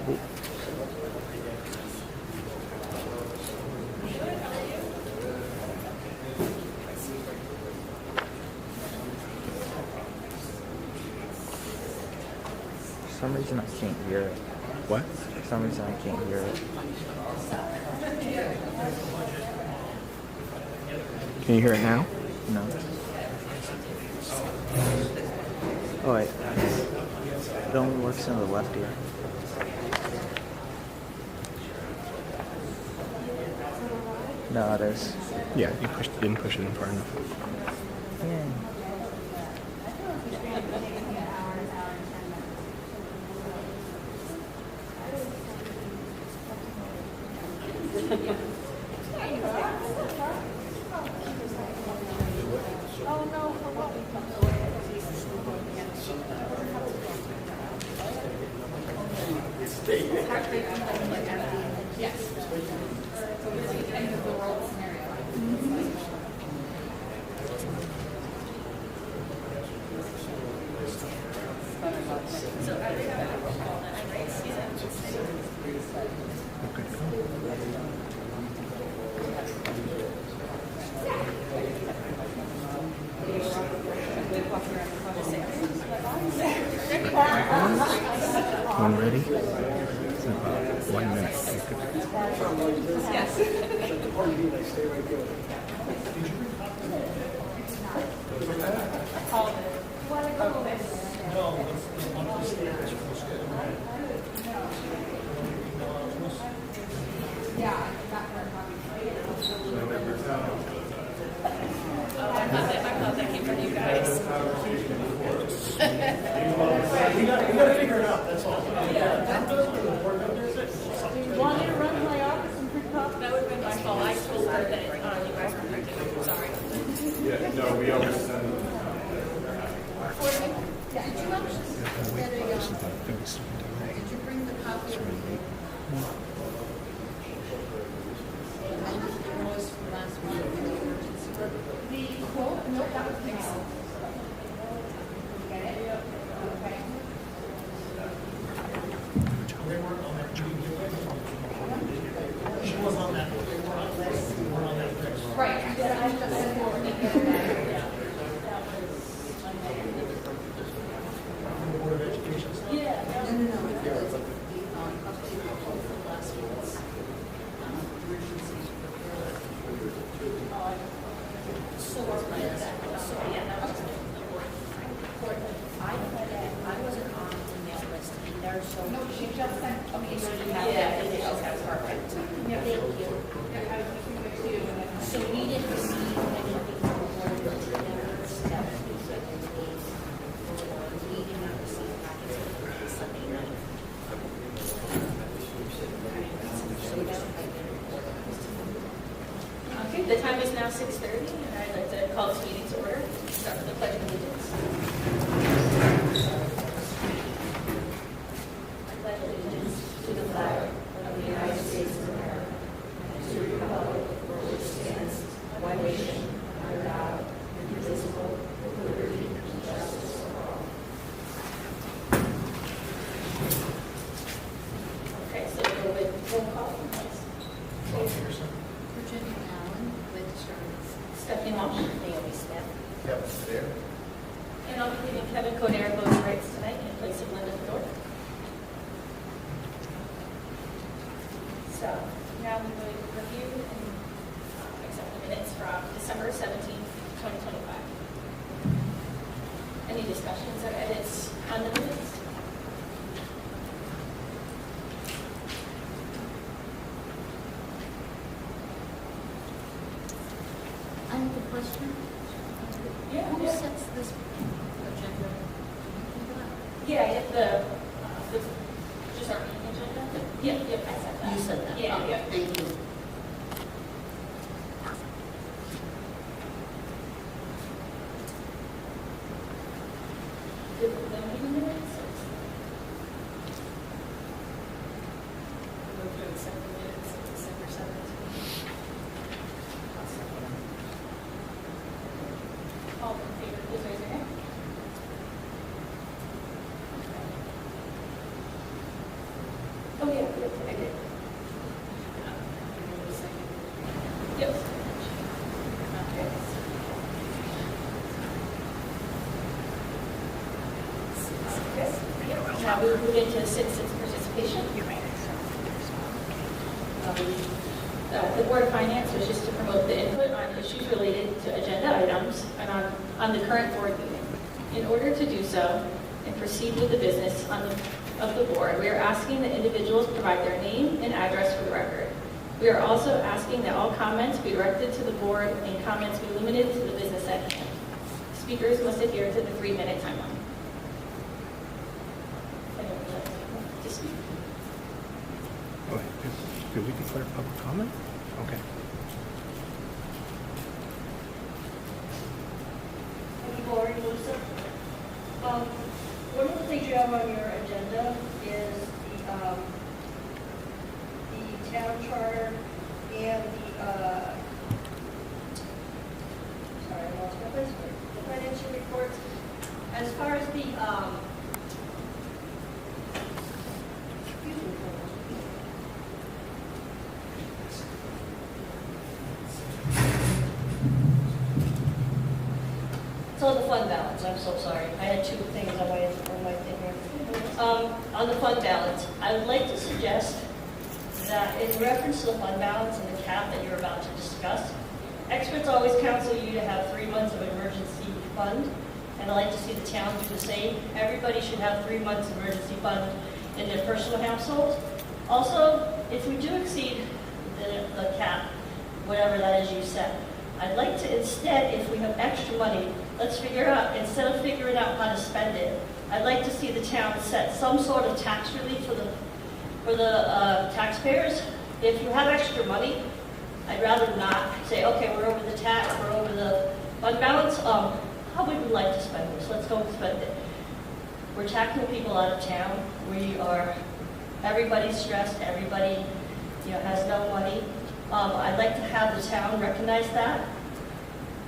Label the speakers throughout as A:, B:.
A: For some reason I can't hear it.
B: What?
A: For some reason I can't hear it.
B: Can you hear it now?
A: No. Oh wait. It only works in the left ear. No, it is.
B: Yeah, you didn't push it in far enough.
A: Yeah.
B: When ready? It's in about 1 minute.
C: Yes. I thought that came from you guys.
D: You gotta figure it out, that's all.
C: Do you want me to run to my office and print copies? That would have been my fault. I told her that you guys were printing. Sorry.
E: Yeah, no, we always send them.
C: Yeah, did you actually get a, did you bring the copy of the invoice from last month for the emergency? The quote? Nope, that was fixed. Get it? Okay.
D: They weren't on that. She was on that. They weren't on that fix.
C: Right, I just sent forward the other day.
D: Board of Education stuff.
C: Yeah. No. The update of quote from last month's emergency repair. So yeah, that was the board.
F: I wasn't on the email list either, so.
C: No, she just sent.
F: Okay, so you have that, and that's perfect. Thank you. So we didn't receive anything from the board of educators that we did not receive packets until Sunday night.
C: Okay, the time is now 6:30, and I'd like to call this meeting to order. Start with the pledge of allegiance. I pledge allegiance to the flag of the United States of America, and to the republic for which stands one nation, under God, indivisible, with liberty and justice for all. Okay, so we'll go with roll call, please.
F: Virginia Allen with
C: Stephanie Walsh.
F: Naomi Smith.
E: Yep, there.
C: And I'll be leaving Kevin Coder voting rights tonight in place of Linda Fedor. So now we will review and accept the minutes from December 17th, 2025. Any discussions or edits on the minutes?
F: I have a question.
C: Yeah,
F: Who
C: yeah.
F: sets this agenda? Do you think about it?
C: Yeah, the just our meeting agenda? Yeah, I said that.
F: You said that?
C: Yeah,
F: Okay,
C: yeah.
F: Thank you.
C: The meeting minutes? We'll go through and accept the minutes of December 17th. All in favor, please raise your hand. did. Yes. Okay. Okay. Now we will move into citizens' participation. The Board of Finance wishes to promote the input on issues related to agenda items and on the current board meeting. In order to do so and proceed with the business of the board, we are asking that individuals provide their name and address for the record. We are also asking that all comments be directed to the board and comments be limited to the business at hand. Speakers must adhere to the 3-minute timeline. Anyone would like to speak?
B: Oh, wait, did we declare public comment? Okay.
F: Lori Lewis. One of the things you have on your agenda is the town charter and sorry, I lost my place, the financial reports. As far as the, excuse me, so the fund balance, I'm so sorry. I had two things on my thing here. On the fund balance, I would like to suggest that in reference to the fund balance and the cap that you're about to discuss, experts always counsel you to have 3 months of emergency fund, and I'd like to see the town do the same. Everybody should have 3 months emergency fund in their personal household. Also, if we do exceed the cap, whatever that is you set, I'd like to instead, if we have extra money, let's figure out, instead of figuring out how to spend it, I'd like to see the town set some sort of tax relief for the taxpayers. If you have extra money, I'd rather not say, okay, we're over the tax, we're over the fund balance. How would we like to spend this? Let's go and spend it. We're taxing people out of town. Everybody's stressed. Everybody, has no money. I'd like to have the town recognize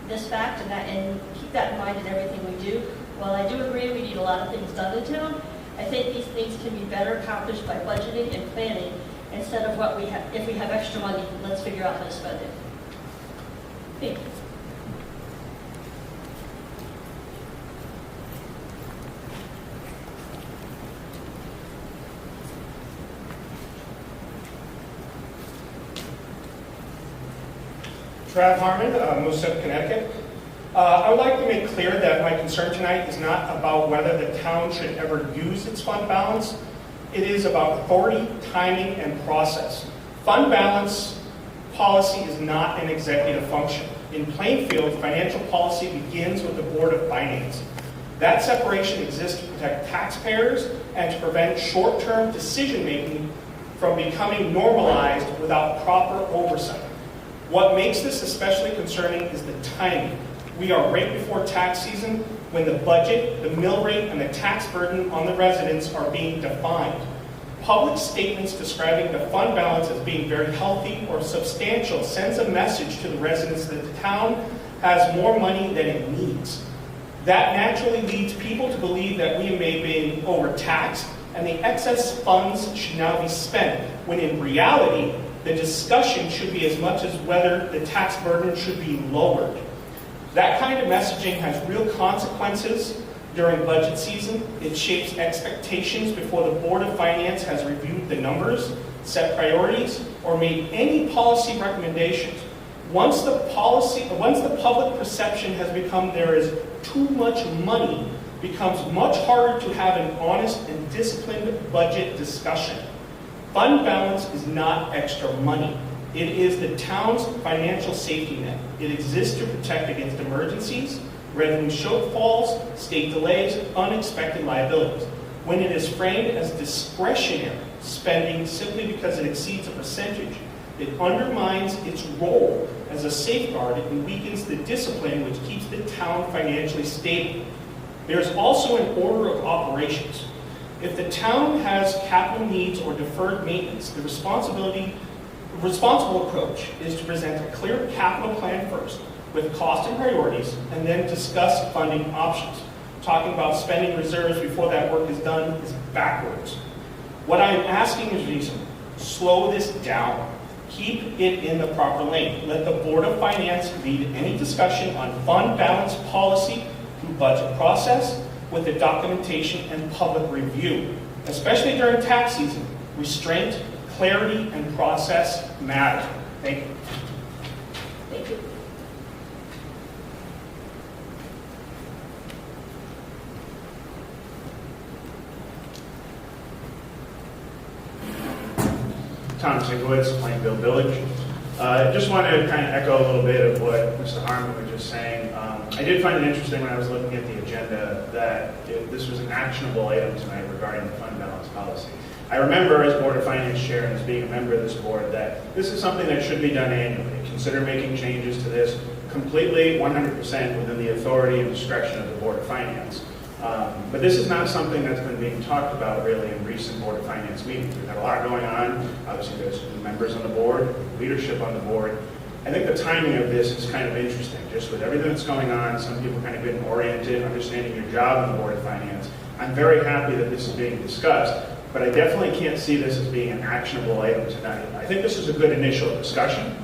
F: this fact, and keep that in mind in everything we do. While I do agree we need a lot of things done in town, I think these things can be better accomplished by budgeting and planning instead of what we have. If we have extra money, let's figure out how to spend it. Thank you.
D: Trav Harmon, Moosehead, Connecticut. I would like to make clear that my concern tonight is not about whether the town should ever use its fund balance. It is about authority, timing, and process. Fund balance policy is not an executive function. In Plainfield, financial policy begins with the Board of Finance. That separation exists to protect taxpayers and to prevent short-term decision-making from becoming normalized without proper oversight. What makes this especially concerning is the timing. We are right before tax season when the budget, the mill rate, and the tax burden on the residents are being defined. Public statements describing the fund balance as being very healthy or substantial sends a message to the residents that the town has more money than it needs. That naturally leads people to believe that we may be overtaxed and the excess funds should now be spent, when in reality, the discussion should be as much as whether the tax burden should be lowered. That kind of messaging has real consequences during budget season. It shapes expectations before the Board of Finance has reviewed the numbers, set priorities, or made any policy recommendations. Once the public perception has become there is too much money, it becomes much harder to have an honest and disciplined budget discussion. Fund balance is not extra money. It is the town's financial safety net. It exists to protect against emergencies, revenue shortfalls, state delays, unexpected liabilities. When it is framed as discretionary spending simply because it exceeds a percentage, it undermines its role as a safeguard and weakens the discipline which keeps the town financially stable. There is also an order of operations. If the town has capital needs or deferred maintenance, the responsible approach is to present a clear capital plan first, with cost and priorities, and then discuss funding options. Talking about spending reserves before that work is done is backwards. What I am asking is reasonable. Slow this down. Keep it in the proper lane. Let the Board of Finance lead any discussion on fund balance policy through budget process with the documentation and public review, especially during tax season. Restraint, clarity, and process matter. Thank you.
F: Thank you.
G: Tom Sigowitz, Plainfield Village. I just want to kind of echo a little bit of what Mr. Harmon was just saying. I did find it interesting when I was looking at the agenda that this was an actionable item tonight regarding the fund balance policy. I remember as Board of Finance Chair and as being a member of this board that this is something that should be done annually. Consider making changes to this completely 100% within the authority and discretion of the Board of Finance. But this is not something that's been being talked about really in recent Board of Finance meetings. We've had a lot going on. Obviously, there's members on the board, leadership on the board. I think the timing of this is kind of interesting, just with everything that's going on, some people kind of getting oriented, understanding your job on the Board of Finance. I'm very happy that this is being discussed, but I definitely can't see this as being an actionable item tonight. I think this is a good initial discussion.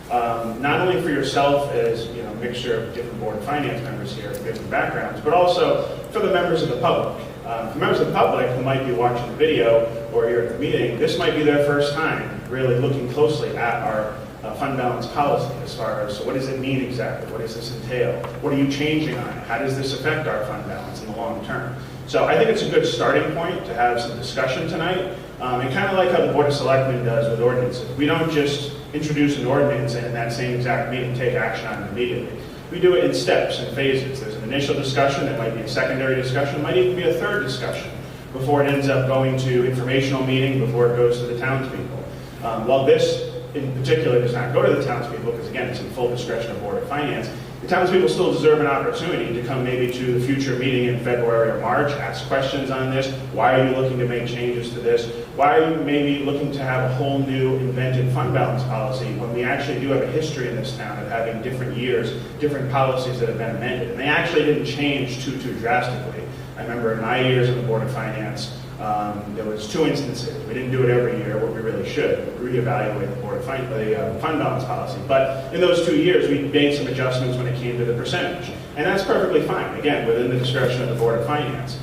G: Not only for yourself as a mixture of different Board of Finance members here with different backgrounds, but also for the members of the public. For members of the public who might be watching the video or here at the meeting, this might be their first time really looking closely at our fund balance policy as far as, so what does it mean exactly? What does this entail? What are you changing on it? How does this affect our fund balance in the long term? So I think it's a good starting point to have some discussion tonight. And kind of like how the Board of Selectmen does with ordinances. We don't just introduce an ordinance and in that same exact meeting take action on it immediately. We do it in steps and phases. There's an initial discussion, there might be a secondary discussion, might even be a third discussion before it ends up going to informational meeting, before it goes to the townspeople. While this in particular does not go to the townspeople, because again, it's in full discretion of Board of Finance, the townspeople still deserve an opportunity to come maybe to the future meeting in February or March, ask questions on this. Why are you looking to make changes to this? Why are you maybe looking to have a whole new invented fund balance policy when we actually do have a history in this town of having different years, different policies that have been amended? And they actually didn't change too drastically. I remember in my years on the Board of Finance, there was 2 instances. We didn't do it every year, what we really should, reevaluate the Board of fund balance policy. But in those 2 years, we made some adjustments when it came to the percentage. And that's perfectly fine, again, within the discretion of the Board of Finance.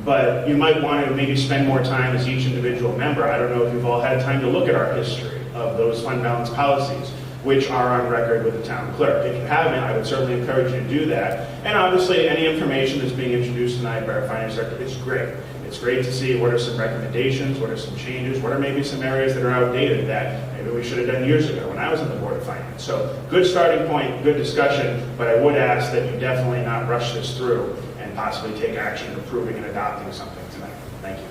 G: But you might want to maybe spend more time as each individual member. I don't know if you've all had time to look at our history of those fund balance policies, which are on record with the town clerk. If you haven't, I would certainly encourage you to do that. And obviously, any information that's being introduced tonight by our finance director is great. It's great to see what are some recommendations, what are some changes, what are maybe some areas that are outdated that maybe we should have done years ago when I was on the Board of Finance. So good starting point, good discussion, but I would ask that you definitely not rush this through and possibly take action in approving and adopting something tonight. Thank you.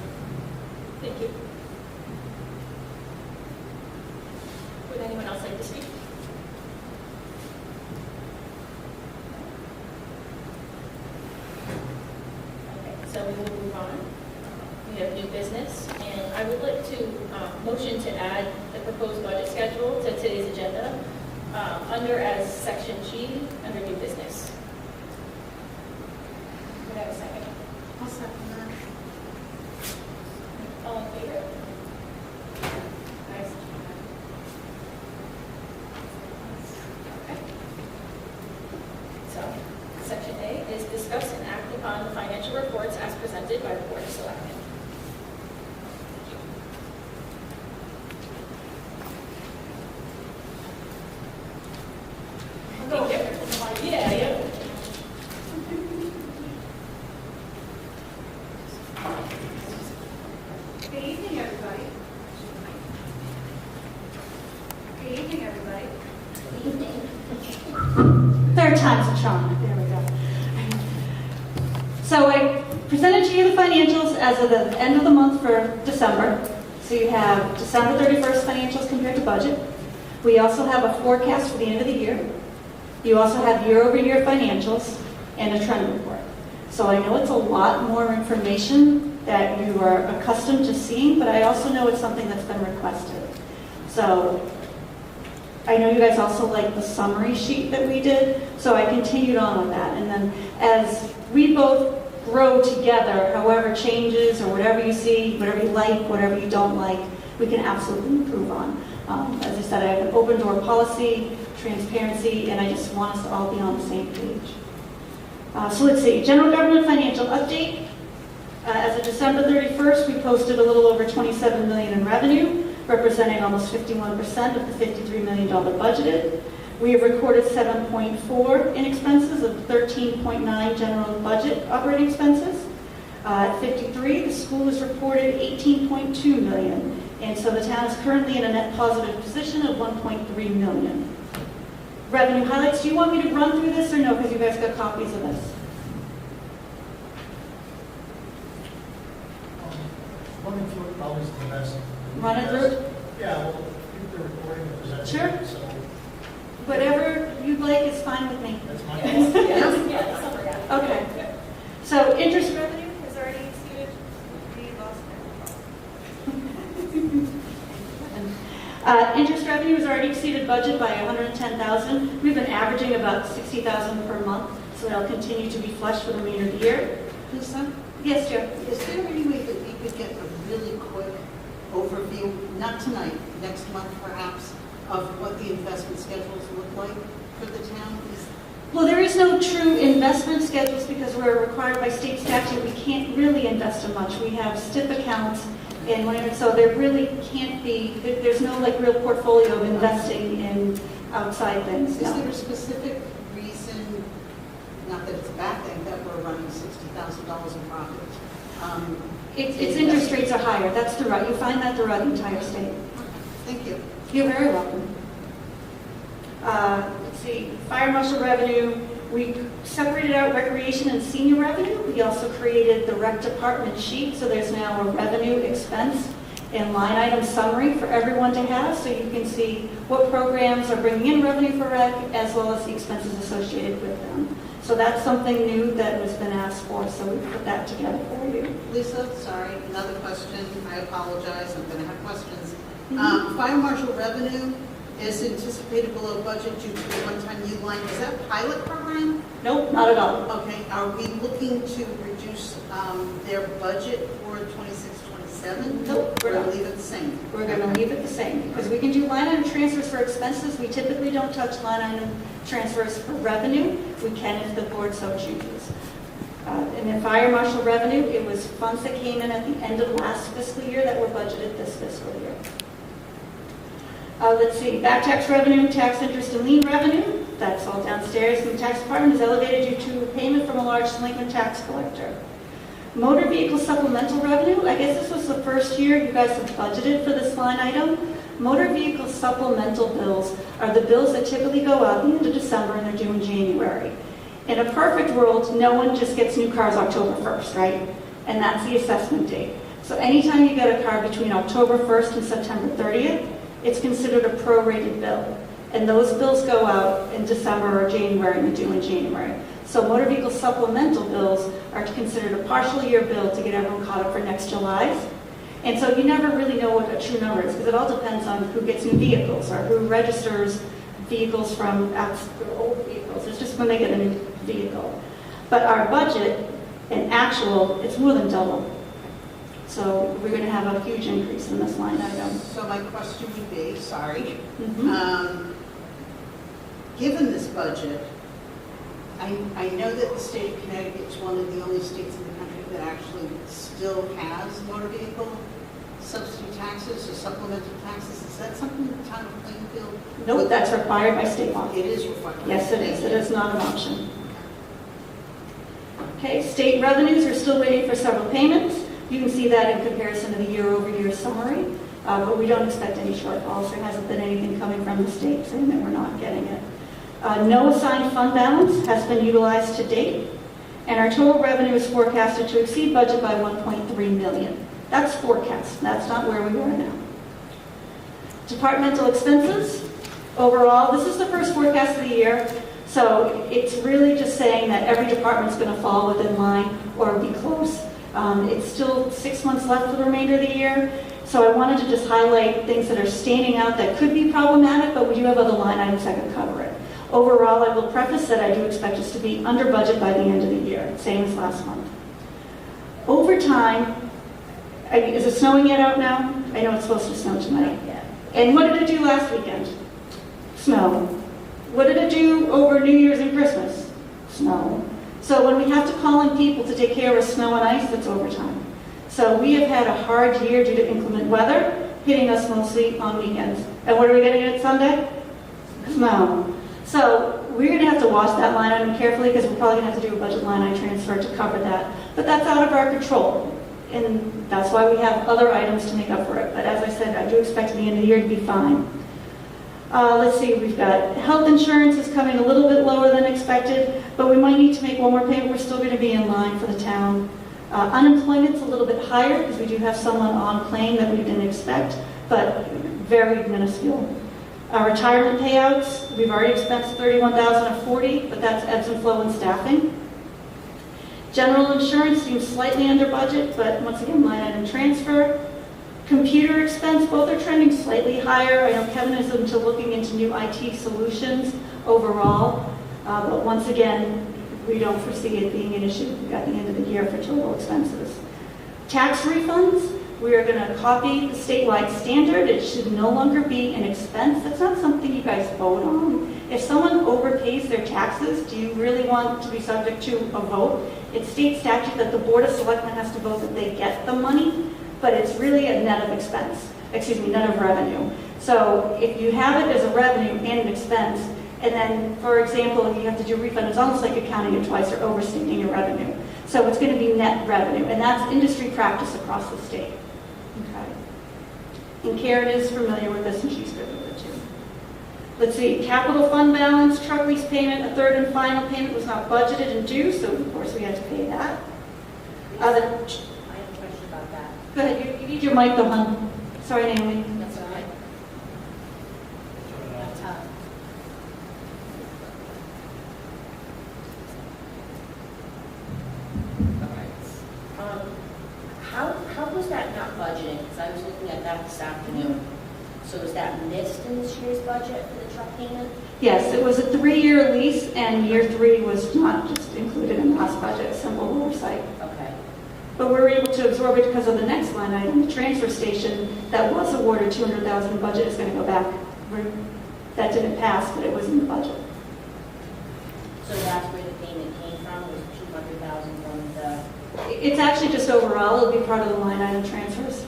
F: Thank you. Would anyone else like to speak? Okay, so we will move on. We have new business, and I would like to motion to add the proposed budget schedule to today's agenda under as section G under new business. Would I have a second?
C: I'll second that.
F: All in favor? Nice. Okay. So, section A is discuss and act upon the financial reports as presented by the Board of Selectmen. Yeah, yeah.
C: Good evening, everybody. Good evening, everybody. Third time's a charm. There we go. So I presented to you the financials as of the end of the month for December. So you have December 31st financials compared to budget. We also have a forecast for the end of the year. You also have year-over-year financials and a trend report. So I know it's a lot more information that you are accustomed to seeing, but I also know it's something that's been requested. So I know you guys also like the summary sheet that we did, so I continued on with that. And then as we both
H: grow together, however changes or whatever you see, whatever you like, whatever you don't like, we can absolutely improve on. As I said, I have an open door policy, transparency, and I just want us to all be on the same page. So let's see, general government financial update. As of December 31st, we posted a little over $27 million in revenue, representing almost 51% of the $53 million budgeted. We have recorded 7.4 in expenses of 13.9 general budget operating expenses. At 53, the school has reported 18.2 million, and so the town is currently in a net positive position of 1.3 million. Revenue highlights, do you want me to run through this or no, because you guys got copies of this?
I: Running through it probably is the best.
H: Run it through?
I: Yeah, well, keep the recording and present.
H: Sure.
I: So
H: Whatever you'd like is fine with me.
I: that's my.
H: Okay. So interest revenue?
C: Revenue has already exceeded the loss.
H: Interest revenue has already exceeded budget by 110,000. We've been averaging about 60,000 per month, so that'll continue to be flush for the remainder of the year.
J: Lisa,
H: Yes, Joe?
J: is there any way that we could get a really quick overview, not tonight, next month perhaps, of what the investment schedules look like for the town?
H: Well, there is no true investment schedules because we're required by state statute. We can't really invest in much. We have STIP accounts and whatever, so there really can't be, there's no like real portfolio of investing in outside things.
J: Is
H: No.
J: there a specific reason, not that it's a bad thing, that we're running $60,000 in profit?
H: Its interest rates are higher. That's throughout. You find that throughout the entire state.
J: Thank you.
H: You're very welcome. Let's see, fire marshal revenue, we separated out recreation and senior revenue. We also created the rec department sheet, so there's now a revenue, expense, and line item summary for everyone to have, so you can see what programs are bringing in revenue for rec, as well as the expenses associated with them. So that's something new that has been asked for, so we put that together for you.
J: Lisa, sorry, another question. I apologize, I'm going to have questions. Fire marshal revenue is anticipated below budget due to the one-time new line. Is that a pilot program?
H: Nope, not at all.
J: Okay, are we looking to reduce their budget for 26-27?
H: Nope, we're
J: Or
H: not.
J: leave it the same?
H: We're going to leave it the same, because we can do line item transfers for expenses. We typically don't touch line item transfers for revenue. We can if the board so chooses. And then fire marshal revenue, it was funds that came in at the end of last fiscal year that were budgeted this fiscal year. Let's see, back tax revenue, tax interest and lien revenue, that's all downstairs. And the tax department is elevated due to payment from a large delinquent tax collector. Motor vehicle supplemental revenue, I guess this was the first year you guys have budgeted for this line item. Motor vehicle supplemental bills are the bills that typically go out at the end of December and they're due in January. In a perfect world, no one just gets new cars October 1st, right? And that's the assessment date. So anytime you get a car between October 1st and September 30th, it's considered a prorated bill. And those bills go out in December or January and they're due in January. So motor vehicle supplemental bills are considered a partial year bill to get everyone caught up for next July's. And so you never really know what a true number is because it all depends on who gets new vehicles or who registers vehicles from old vehicles. It's just when they get a new vehicle. But our budget and actual, it's more than double. So we're going to have a huge increase in this line item.
J: So my question would be, sorry,
H: Mhm.
J: given this budget, I know that the state of Connecticut is one of the only states in the country that actually still has motor vehicle subsidy taxes or supplemental taxes. Is that something the town of Plainfield?
H: Nope, that's required by state law.
J: It is required.
H: Yes, it is. It is not an option. Okay, state revenues are still waiting for several payments. You can see that in comparison to the year-over-year summary, but we don't expect any shortfalls. There hasn't been anything coming from the state saying that we're not getting it. No assigned fund balance has been utilized to date, and our total revenue is forecasted to exceed budget by 1.3 million. That's forecast. That's not where we are now. Departmental expenses. Overall, this is the first forecast of the year, so it's really just saying that every department's going to fall within line or be close. It's still 6 months left for the remainder of the year, so I wanted to just highlight things that are standing out that could be problematic, but we do have other line items that could cover it. Overall, I will preface that I do expect us to be under budget by the end of the year, same as last month. Overtime, is it snowing yet out now? I know it's supposed to snow tonight.
F: Yeah.
H: And what did it do last weekend? Snow. What did it do over New Year's and Christmas? Snow. So when we have to call in people to take care of snow and ice, that's overtime. So we have had a hard year due to inclement weather, hitting us mostly on weekends. And what are we getting at Sunday? Snow. So we're going to have to watch that line item carefully because we're probably going to have to do a budget line item transfer to cover that. But that's out of our control. And that's why we have other items to make up for it. But as I said, I do expect the end of the year to be fine. Let's see, we've got health insurance is coming a little bit lower than expected, but we might need to make one more payment. We're still going to be in line for the town. Unemployment's a little bit higher because we do have someone on claim that we didn't expect, but very minuscule. Retirement payouts, we've already expensed $31,040, but that's ebbs and flow in staffing. General insurance seems slightly under budget, but once again, line item transfer. Computer expense, both are trending slightly higher. I know Kevin is into looking into new IT solutions overall, but once again, we don't foresee it being an issue at the end of the year for total expenses. Tax refunds, we are going to copy the statewide standard. It should no longer be an expense. That's not something you guys vote on. If someone overpays their taxes, do you really want to be subject to a vote? It's state statute that the Board of Selectmen has to vote that they get the money, but it's really a net of expense, net of revenue. So if you have it as a revenue and an expense, and then, for example, if you have to do a refund, it's almost like accounting it twice or overstating your revenue. So it's going to be net revenue, and that's industry practice across the state. Okay. And Karen is familiar with this, and she's good with it too. Let's see, capital fund balance, truck lease payment, a third and final payment was not budgeted and due, so of course we had to pay that.
C: I have a question about that.
H: Go ahead, you need your mic though, hon. Sorry, Naomi.
C: That's all right. That's how. How was that not budgeted? Because I was looking at that this afternoon. So is that missed in this year's budget for the truck payment?
H: Yes, it was a 3-year lease, and year 3 was not just included in the last budget, simple oversight.
C: Okay.
H: But we were able to absorb it because of the next line item, the transfer station that was awarded $200,000 in budget is going to go back. That didn't pass, but it was in the budget.
C: So that's where the payment came from, was $200,000 from the...
H: It's actually just overall, it'll be part of the line item transfers.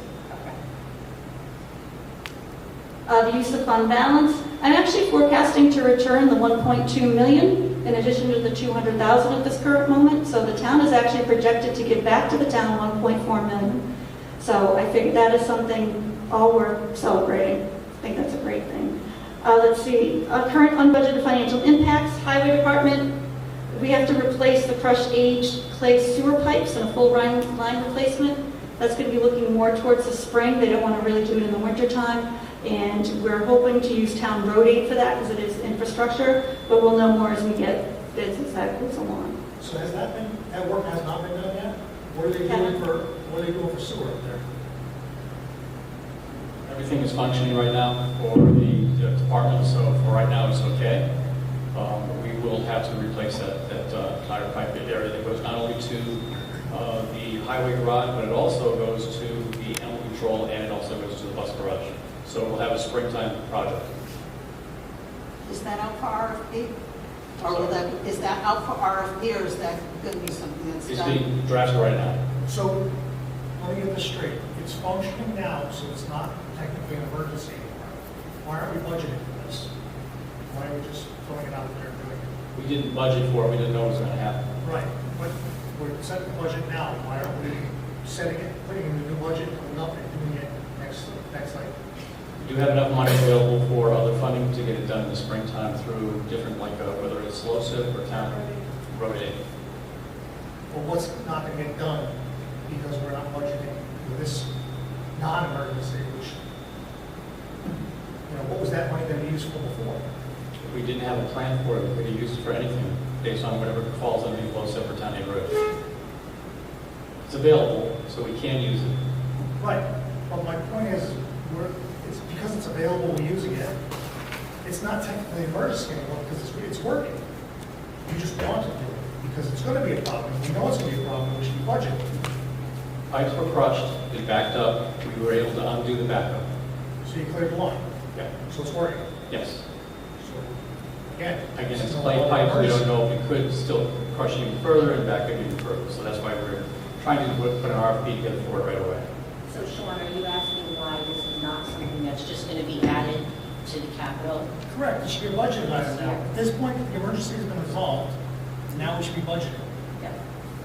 C: Okay.
H: The use of fund balance, I'm actually forecasting to return the $1.2 million in addition to the $200,000 at this current moment. So the town is actually projected to give back to the town $1.4 million. So I figured that is something all we're celebrating. I think that's a great thing. Let's see, current unbudgeted financial impacts, highway department, we have to replace the crushed aged clay sewer pipes and a full line replacement. That's going to be looking more towards the spring. They don't want to really do it in the winter time. And we're hoping to use town road aid for that because it is infrastructure, but we'll know more as we get bids as that goes along.
I: So has that work has not been done yet? What are they doing for sewer up there?
K: Everything is functioning right now for the department, so for right now it's okay. We will have to replace that tire pipe area that goes not only to the highway garage, but it also goes to the animal control and it also goes to the bus garage. So we'll have a springtime project.
J: Is that out for RFP? Or will that, is that out for RFP, or is that going to be something that's
K: It's
J: done?
K: being drafted right now.
I: So, let me get this straight. It's functioning now, so it's not technically an emergency anymore. Why aren't we budgeting for this? Why are we just throwing it out there and doing it?
K: We didn't budget for it. We didn't know it was going to happen.
I: Right, but we're setting the budget now. Why aren't we setting it, putting in the new budget, coming up and doing it next cycle?
K: We do have enough money available for other funding to get it done in the springtime through different, like whether it's LoSiP or town road aid.
I: Well, what's not going to get done because we're not budgeting for this non-emergency, which, what was that money going to be used for before?
K: We didn't have a plan for it. We could use it for anything based on whatever falls underneath LoSiP or town aid road. It's available, so we can use it.
I: Right, but my point is, it's because it's available, we're using it. It's not technically an emergency anymore because it's working. You just want to do it because it's going to be a problem. We know it's going to be a problem, we should be budgeting.
K: Pipes were crushed, they backed up, we were able to undo the backup.
I: So you cleared the line,
K: Yeah,
I: so it's working.
K: yes.
I: So, again.
K: Again,
I: this
K: it's
I: is
K: clay
I: no
K: pipes, we don't
I: emergency.
K: know if we could still crush even further and back up even further. So that's why we're trying to put an RFP together for it right away.
C: So Sean, are you asking why this is not something that's just going to be added to the capital?
I: Correct, it should be a budget item now. At this point, the emergency has been resolved, now we should be budgeting.
C: Yep.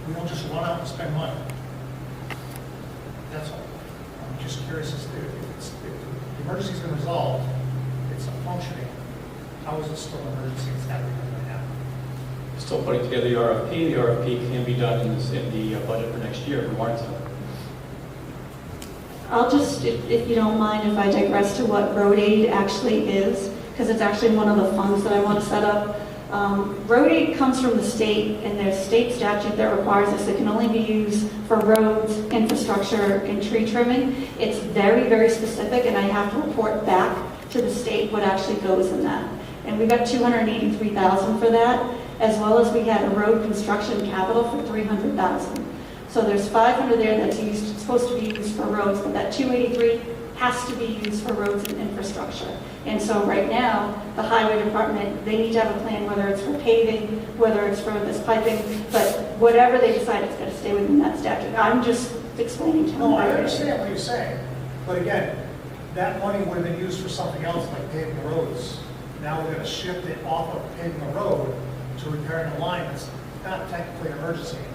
I: We don't just run out and spend money. That's all. I'm just curious as to if the emergency's been resolved, it's functioning, how is it still an emergency? It's not going to happen.
K: Still putting together the RFP. The RFP can be done in the budget for next year if we wanted to.
H: I'll just, if you don't mind, if I digress to what road aid actually is, because it's actually one of the funds that I want to set up. Road aid comes from the state, and there's state statute that requires this. It can only be used for roads, infrastructure, and tree trimming. It's very, very specific, and I have to report back to the state what actually goes in that. And we got $283,000 for that, as well as we had a road construction capital for $300,000. So there's $500 there that's used, supposed to be used for roads, but that $283 has to be used for roads and infrastructure. And so right now, the highway department, they need to have a plan, whether it's for paving, whether it's for this piping, but whatever they decide, it's got to stay within that statute. I'm just explaining to them.
I: No, I understand what you're saying, but again, that money would have been used for something else, like paving the roads. Now we're going to shift it off of paving the road to repairing the line that's not technically an emergency anymore.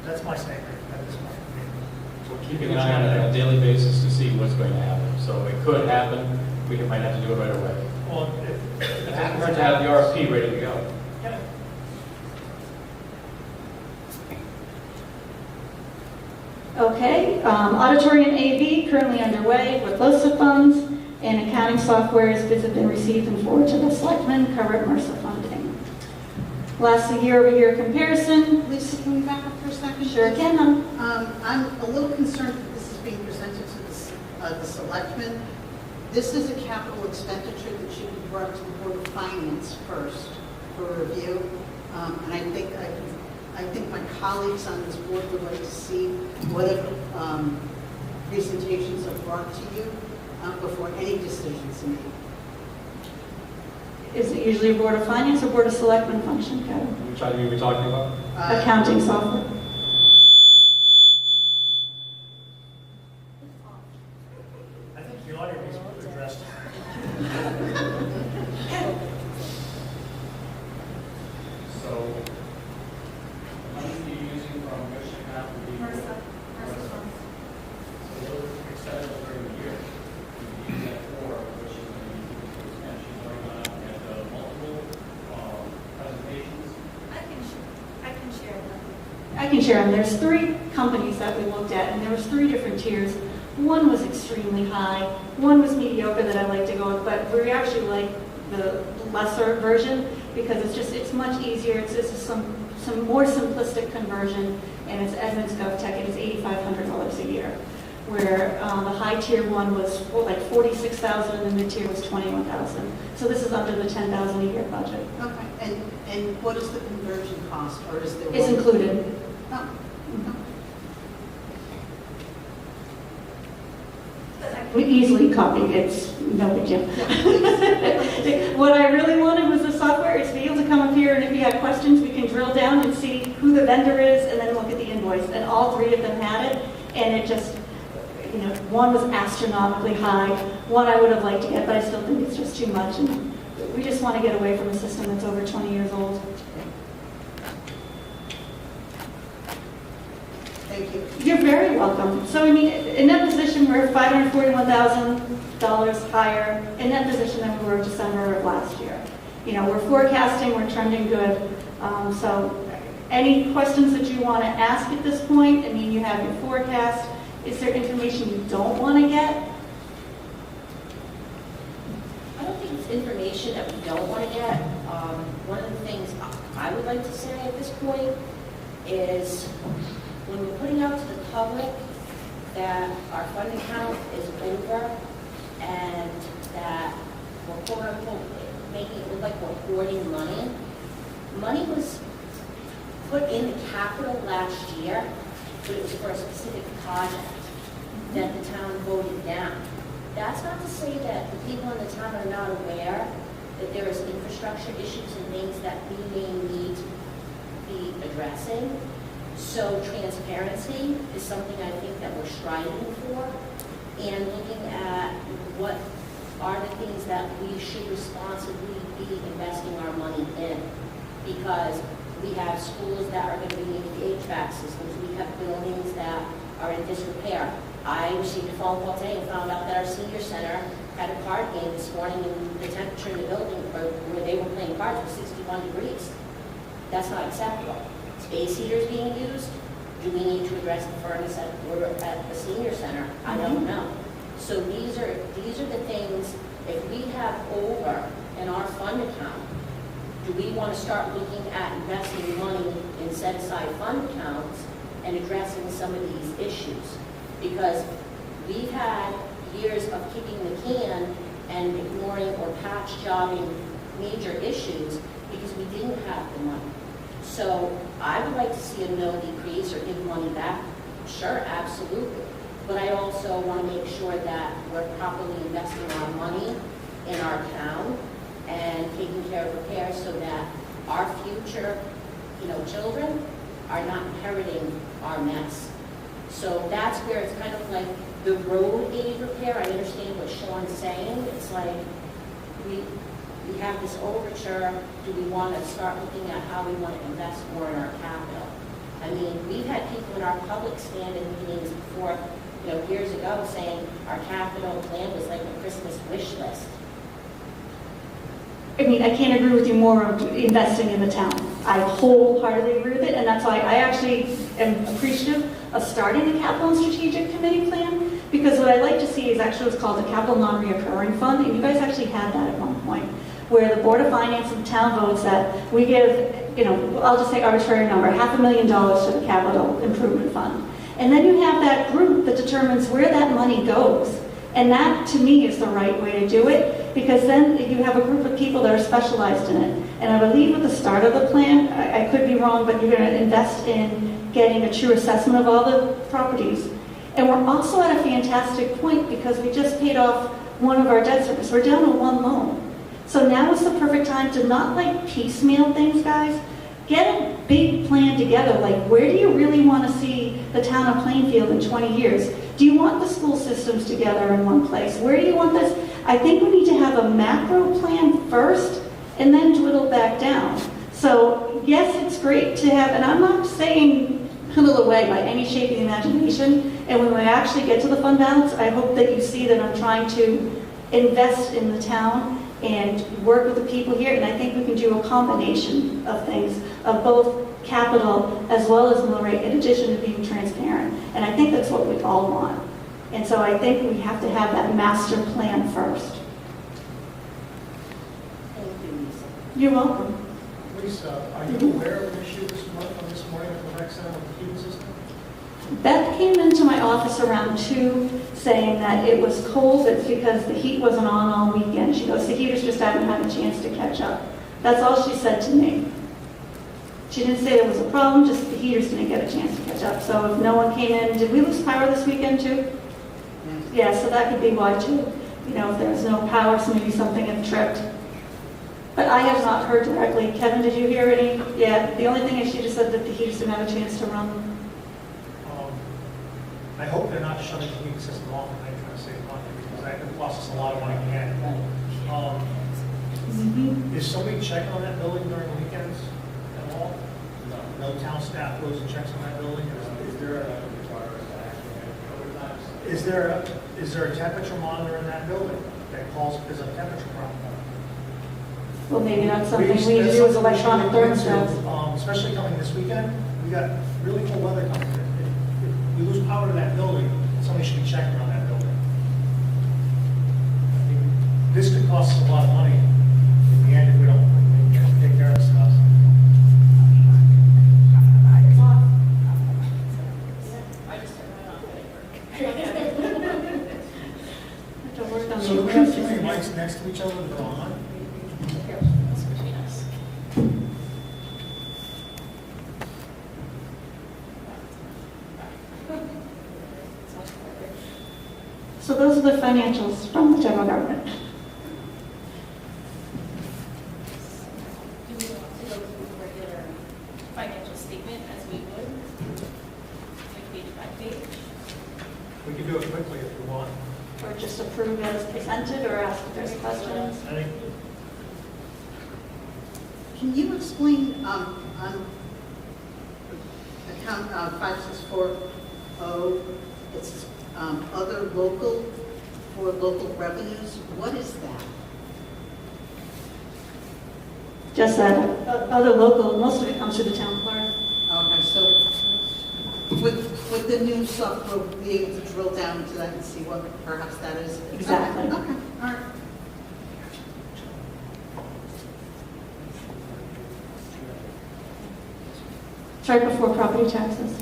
I: That's my statement at this point.
K: We're keeping an eye on it on a daily basis to see what's going to happen. So it could happen. We might have to do it right away.
I: Well, if it
K: It's
I: happens.
K: important to have the RFP ready to go.
I: Yeah.
H: Okay, auditorium AV currently underway with LoSA funds, and accounting software's bids have been received and forwarded to the Selectmen, covered MRSA funding. Lastly, year-over-year comparison.
J: Lisa, can we back up for a second?
H: Sure can.
J: I'm a little concerned that this is being presented to the selectmen. This is a capital expenditure that should be brought to the Board of Finance first for review. And I think my colleagues on this board would like to see whatever presentations are brought to you before any decisions are made.
H: Is it usually a Board of Finance or Board of Selectmen function, Kevin?
K: Which item are we talking about?
H: Accounting software.
I: I think the audio needs to be addressed.
E: So, how many are you using from which account would be?
C: MRSA.
E: So those are expenses during the year. You use that for, which is going to be expense. She's already gone out and had multiple presentations.
C: I can share them.
H: I can share them. There's 3 companies that we looked at, and there was 3 different tiers. One was extremely high, one was mediocre that I like to go with, but we actually like the lesser version because it's much easier. It's some more simplistic conversion, and it's Edmunds GovTech. It is $8,500 a year, where the high tier one was like $46,000 and the mid tier was $21,000. So this is under the $10,000 a year budget.
J: Okay, and what is the conversion cost, or is there?
H: It's included.
J: Oh,
H: We easily copy, it's no big deal. What I really wanted was the software, is to be able to come up here, and if you have questions, we can drill down and see who the vendor is, and then look at the invoice. And all 3 of them had it, and it just, one was astronomically high, one I would have liked to get, but I still think it's just too much. And we just want to get away from a system that's over 20 years old.
J: thank you.
H: You're very welcome. So, in that position, we're $541,000 higher in that position than we were December of last year. We're forecasting, we're trending good. So, any questions that you want to ask at this point? You have your forecast. Is there information you don't want to get?
C: I don't think it's information that we don't want to get. One of the things I would like to say at this point is when we're putting out to the public that our fund account is over and that we're quote unquote making it look like we're hoarding money. Money was put in the capital last year, but it was for a specific project that the town voted down. That's not to say that the people in the town are not aware that there is infrastructure issues and things that we may need to be addressing. So transparency is something I think that we're striving for, and looking at what are the things that we should responsibly be investing our money in. Because we have schools that are going to be needing HVAC systems, we have buildings that are in disrepair. I received a phone call today and found out that our senior center had a card game this morning, and the temperature in the building where they were playing cards was 61 degrees. That's not acceptable. Space heaters being used. Do we need to address the furnace at the senior center? I don't know. So these are the things, if we have over in our fund account, do we want to start looking at investing money in set-aside fund accounts and addressing some of these issues? Because we've had years of kicking the can and ignoring or patch jobbing major issues because we didn't have the money. So I would like to see a mill decrease or give money back. Sure, absolutely. But I also want to make sure that we're properly investing our money in our town and taking care of repairs so that our future, children are not inheriting our mess. So that's where it's kind of like the road aid repair. I understand what Sean's saying. It's like we have this overture. Do we want to start looking at how we want to invest more in our capital? I mean, we've had people in our public stand in meetings before, years ago saying our capital plan was like a Christmas wish list.
H: I mean, I can't agree with you more on investing in the town. I wholeheartedly agree with it, and that's why I actually am appreciative of starting the Capital and Strategic Committee plan, because what I like to see is actually what's called a capital non-reoccurring fund, and you guys actually had that at one point, where the Board of Finance and the town votes that we give, I'll just say arbitrary number, $500,000 to the capital improvement fund. And then you have that group that determines where that money goes. And that, to me, is the right way to do it, because then you have a group of people that are specialized in it. And I believe at the start of the plan, I could be wrong, but you're going to invest in getting a true assessment of all the properties. And we're also at a fantastic point because we just paid off one of our debt service. We're down to one loan. So now is the perfect time to not piecemeal things, guys. Get a big plan together. Where do you really want to see the town of Plainfield in 20 years? Do you want the school systems together in one place? Where do you want this? I think we need to have a macro plan first and then dwindle back down. So yes, it's great to have, and I'm not saying piddle away by any shape of the imagination. And when we actually get to the fund balance, I hope that you see that I'm trying to invest in the town and work with the people here. And I think we can do a combination of things, of both capital as well as mill rate, in addition to being transparent. And I think that's what we all want. And so I think we have to have that master plan first.
C: Thank you, Lisa.
H: You're welcome.
I: Lisa, are you aware of an issue this morning at the rec center with the heating system?
H: Beth came into my office around 2 saying that it was cold. It's because the heat wasn't on all weekend. She goes, the heaters just haven't had a chance to catch up. That's all she said to me. She didn't say there was a problem, just the heaters didn't get a chance to catch up. So if no one came in, did we lose power this weekend too? Yeah, so that could be why too. If there's no power, so maybe something had tripped. But I have not heard directly. Kevin, did you hear any? Yeah, the only thing is she just said that the heaters didn't have a chance to run.
I: I hope they're not shutting the heating system off and they're trying to save money, because that could cost us a lot of money again. Is somebody checking on that building during the weekends at all? No town staff goes and checks on that building? Is there a temperature monitor in that building that calls if there's a temperature problem?
H: Well, maybe that's something we need to do with electronic thermostats.
I: Especially coming this weekend, we got really cold weather coming in. If we lose power to that building, somebody should be checking on that building. I mean, this could cost us a lot of money in the end if we don't take care of stuff. So we have 3 mics next to each other that are on.
H: So those are the financials from the general government.
F: Do we want to go through a regular financial statement as we would? Like page by page?
I: We can do it quickly if you want.
H: Or just approve as presented, or ask if there's questions.
I: I think
J: Can you explain, on account 5640, it's other local, for local revenues, what is that?
H: Just that, other local, most of it comes through the town clerk.
J: Okay, so with the new software, we'll be able to drill down into that and see what perhaps that is?
H: Exactly.
J: Okay, all right.
H: It's right before property taxes.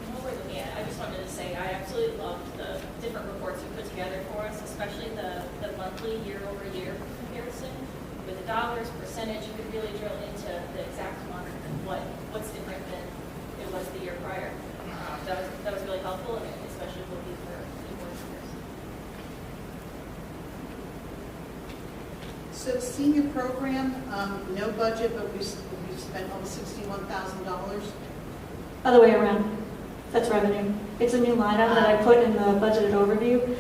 L: While we're looking at it, I just wanted to say I absolutely loved the different reports you put together for us, especially the monthly year-over-year comparison with the dollars, percentage. You could really drill into the exact month and what's different than it was the year prior. That was really helpful, and especially looking for invoice numbers.
J: So senior program, no budget, but we've spent almost $61,000.
H: Other way around. That's revenue. It's a new line item that I put in the budgeted overview.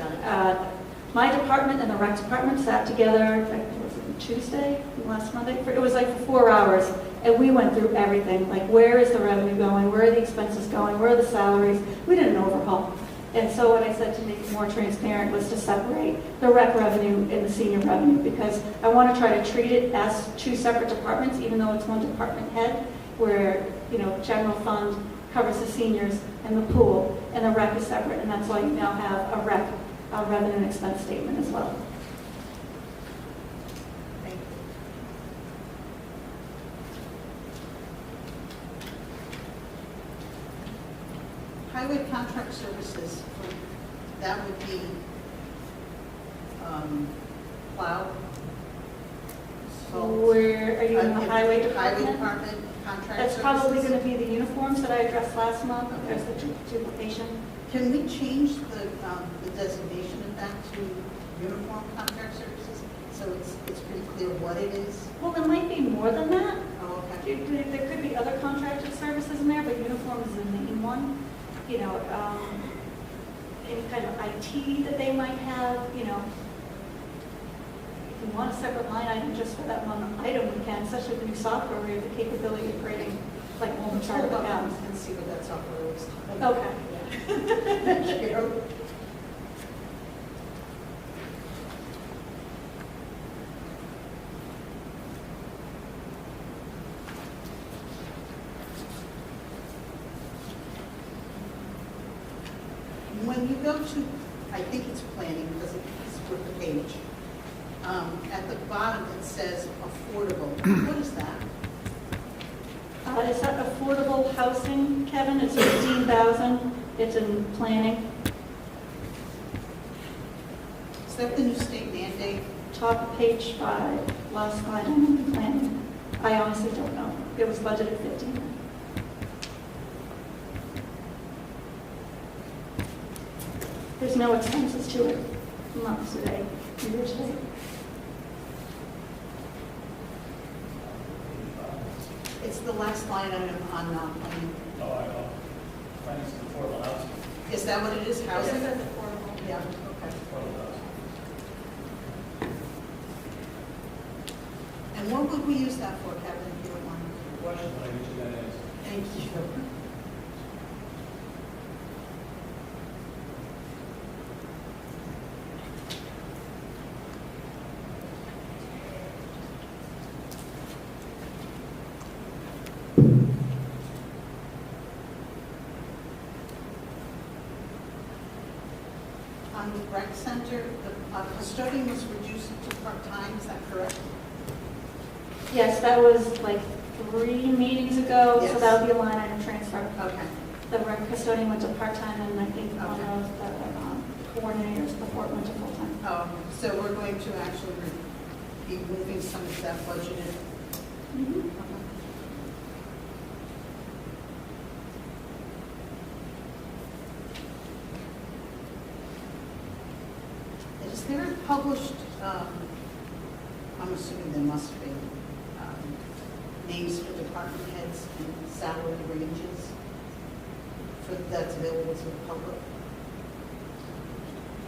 H: My department and the rec department sat together, I think it was Tuesday, last Monday. It was like for 4 hours, and we went through everything. Like, where is the revenue going? Where are the expenses going? Where are the salaries? We did an overhaul. And so what I said to make it more transparent was to separate the rec revenue and the senior revenue, because I want to try to treat it as two separate departments, even though it's one department head, where, general fund covers the seniors and the pool, and the rec is separate, and that's why you now have a rec revenue and expense statement as well.
J: Thank you. Highway contract services, that would be plow. salt,
H: Where are you in the highway
J: Highway
H: department?
J: department contract
H: That's
J: services?
H: probably going to be the uniforms that I addressed last month. There's the duplication.
J: Can we change the designation of that to uniform contract services? So it's pretty clear what it is?
H: Well, there might be more than that.
J: Oh, okay.
H: There could be other contracted services in there, but uniform is the main one. Any kind of IT that they might have, if you want a separate line item just for that one item, we can, especially with the new software, we have the capability of creating like all the chart of accounts.
J: And see what that software is.
H: Okay.
J: Thank you. When you go to, I think it's planning because it's with the page, at the bottom it says affordable. What is that?
H: Is that affordable housing, Kevin? It's 15,000. It's in planning.
J: Is that the new state mandate?
H: Top of page 5, last slide on planning. I honestly don't know. It was budgeted 15. There's no expenses to it, months a day, years a day.
J: It's the last line item on planning.
E: Oh, I know. Finance and affordable housing.
J: Is that what it is, housing?
H: It says affordable.
J: Yeah, okay.
E: Affordable housing.
J: And what would we use that for, Kevin, if you don't mind?
E: Question, when I get you that answer.
J: Thank you. On the rec center, the custodian was reduced to part-time, is that correct?
H: Yes, that was like 3 meetings ago, so
J: Yes.
H: that'll be a line item transfer.
J: Okay.
H: The rec custodian went to part-time, and I think one
J: Okay.
H: of the coordinators before it went to full-time.
J: So we're going to actually be moving some of that budgeted.
H: Mhm.
J: Is there a published, I'm assuming there must be, names for department heads and salary ranges that's available to the public?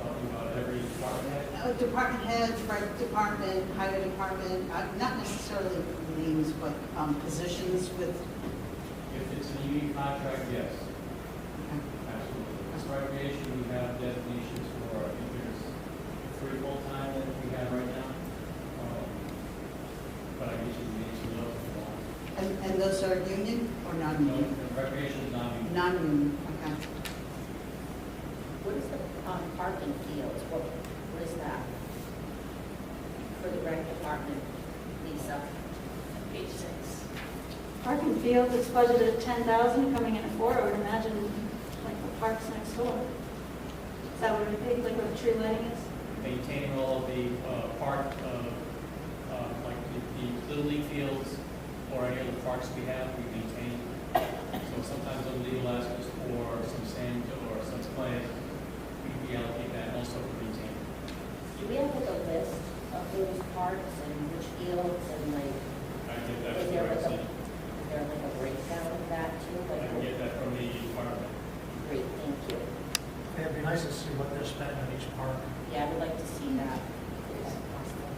E: Talking about every department head.
J: Department head, rec department, highway department, not necessarily names, but positions with,
E: If it's a unique contract, yes,
J: okay.
E: absolutely. As recreation, we have definitions for, I think there's 3 full-time that we have right now. But I get you the names of those if you want.
J: And those are union or
E: No,
J: non-union?
E: recreation is not unique.
J: Non-union, okay.
C: What is the parking fields? What is that? For the rec department, Lisa?
L: Page 6.
H: Park and field is budgeted at 10,000, coming in at 4, I would imagine, like the parks next door. Is that what it would be, like where the tree lighting is?
E: Maintaining all of the park, like the Little League fields or any other parks we have, we maintain. So sometimes Little League will ask us for some sand or some clay. We allocate that also for maintaining.
C: Do we have like a list of those parks and which fields and like,
E: I get that
C: is
E: from
C: there
E: the
C: like a,
E: website.
C: is there like a breakdown of that too?
E: I
C: Like,
E: can get that from the department.
C: great, thank you.
I: It'd be nice to see what they're spending on each park.
C: Yeah, I would like to see that. If that's possible.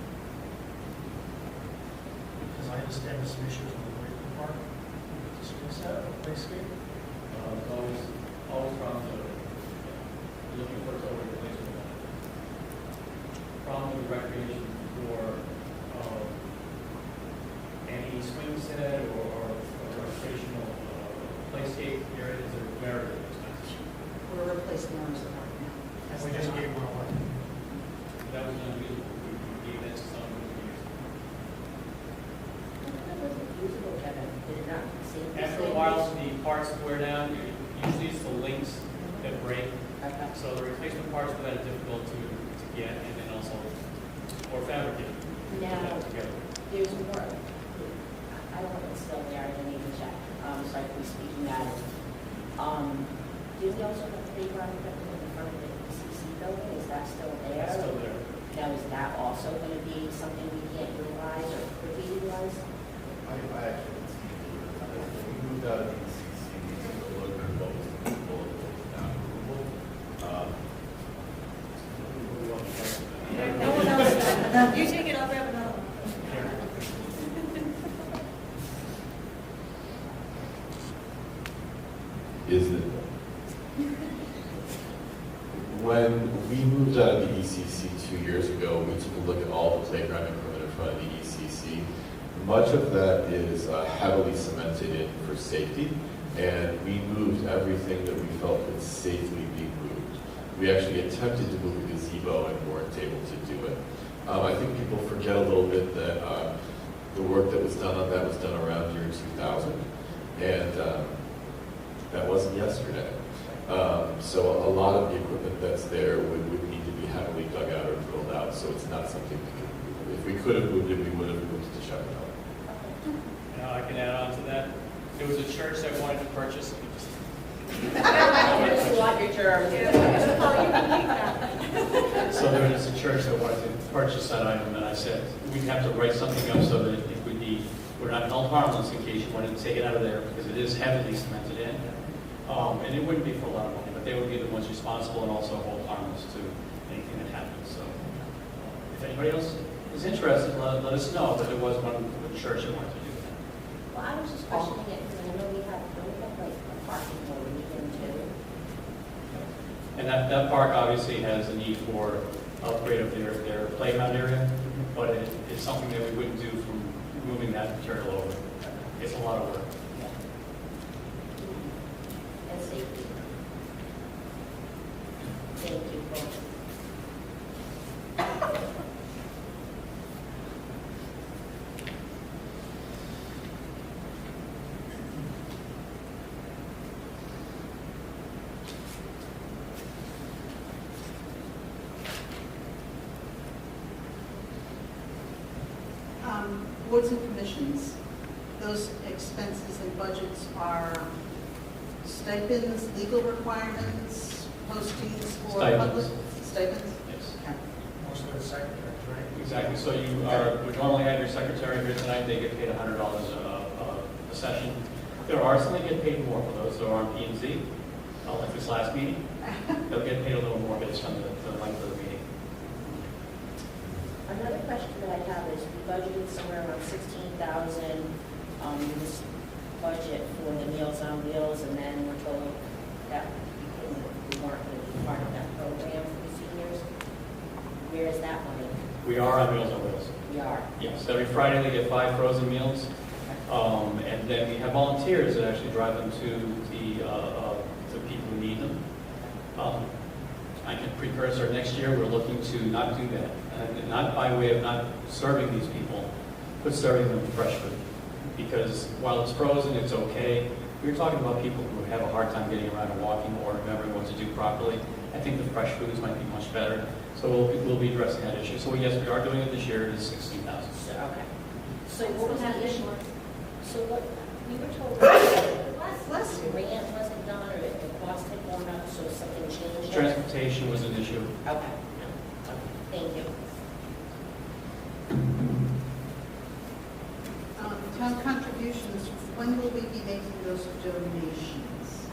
I: Because I understand there's some issues with the Wakeman Park. The swing set, the playscape.
E: It's always problems with it. Looking for total replacement. Problem with recreation for any swing set or recreational playscape areas are very expensive.
J: We're replacing ours right now.
I: And we just gave one away.
E: That was unusable. We gave that to someone who could use it.
C: That wasn't usable, Kevin. Did it not seem the
E: After a
C: same?
E: while, the parts wear down. Usually it's the links that break.
C: Okay.
E: So the replacement parts for that are difficult to get and then also, or fabricate. Put
C: Now,
E: that together.
C: there's more. I don't know if it's still there. I didn't even check. So I could be speaking at it. Do we also have playground equipment in front of the ECC building? Is that still there?
E: That's still there.
C: Now, is that also going to be something we can't utilize or could we utilize?
M: I actually, we moved out of ECC, we took a look at what was movable and what was not movable.
F: No one else. You take it, I'll grab another one.
M: Is that when we moved out of the ECC 2 years ago, we took a look at all the playground equipment in front of the ECC. Much of that is heavily cemented in for safety, and we moved everything that we felt could safely be moved. We actually attempted to move a gazebo and weren't able to do it. I think people forget a little bit that the work that was done on that was done around year 2000, and that wasn't yesterday. So a lot of the equipment that's there would need to be heavily dug out or drilled out, so it's not something we can move. If we could have moved it, we would have moved it to Chaparral.
E: Now, I can add on to that. There was a church that wanted to purchase.
C: I want your germ.
K: So there was a church that wanted to purchase that item, and I said, we'd have to write something up so that it would be, we're not held harmless in case you wanted to take it out of there, because it is heavily cemented in. And it wouldn't be for a lot of money, but they would be the ones responsible and also hold harmless to anything that happens. So if anybody else is interested, let us know, but there was one church that wanted to do that.
C: Well, I was just questioning it because I know we have like a parking lot we can do.
K: And that park obviously has a need for upgrade of their playground area, but it's something that we wouldn't do from moving that material over. It's a lot of work.
C: And safety. Thank you both.
J: boards and commissions, those expenses and budgets are stipends, legal requirements, postings for public? Stipends?
K: Yes.
J: Okay.
I: Most of the secretaries, right?
K: Exactly, so you would normally have your secretary here tonight, they get paid $100 a session. There are some that get paid more for those that are on P and Z, like this last meeting. They'll get paid a little more based on the length of the meeting.
C: Another question that I have is, we budgeted somewhere around 16,000 in this budget for the Meals on Wheels, and then we're told that we weren't going to be part of that program for the seniors. Where is that money?
K: We are on Meals on Wheels.
C: We are.
K: Yes, every Friday they get 5 frozen meals. And then we have volunteers that actually drive them to the people who need them. I can precursor, next year we're looking to not do that. And not by way of not serving these people, but serving them fresh food. Because while it's frozen, it's okay. We're talking about people who have a hard time getting around and walking or remembering what to do properly. I think the fresh foods might be much better. So we'll be addressing that issue. So yes, we are doing it this year. It is 16,000.
C: Okay. So what was the issue? So what, we were told
J: Bless you.
C: grant wasn't done, or the cost had gone up, so something changed?
K: Transportation was an issue.
C: Okay. Thank you.
J: Town contributions, when will we be making those donations?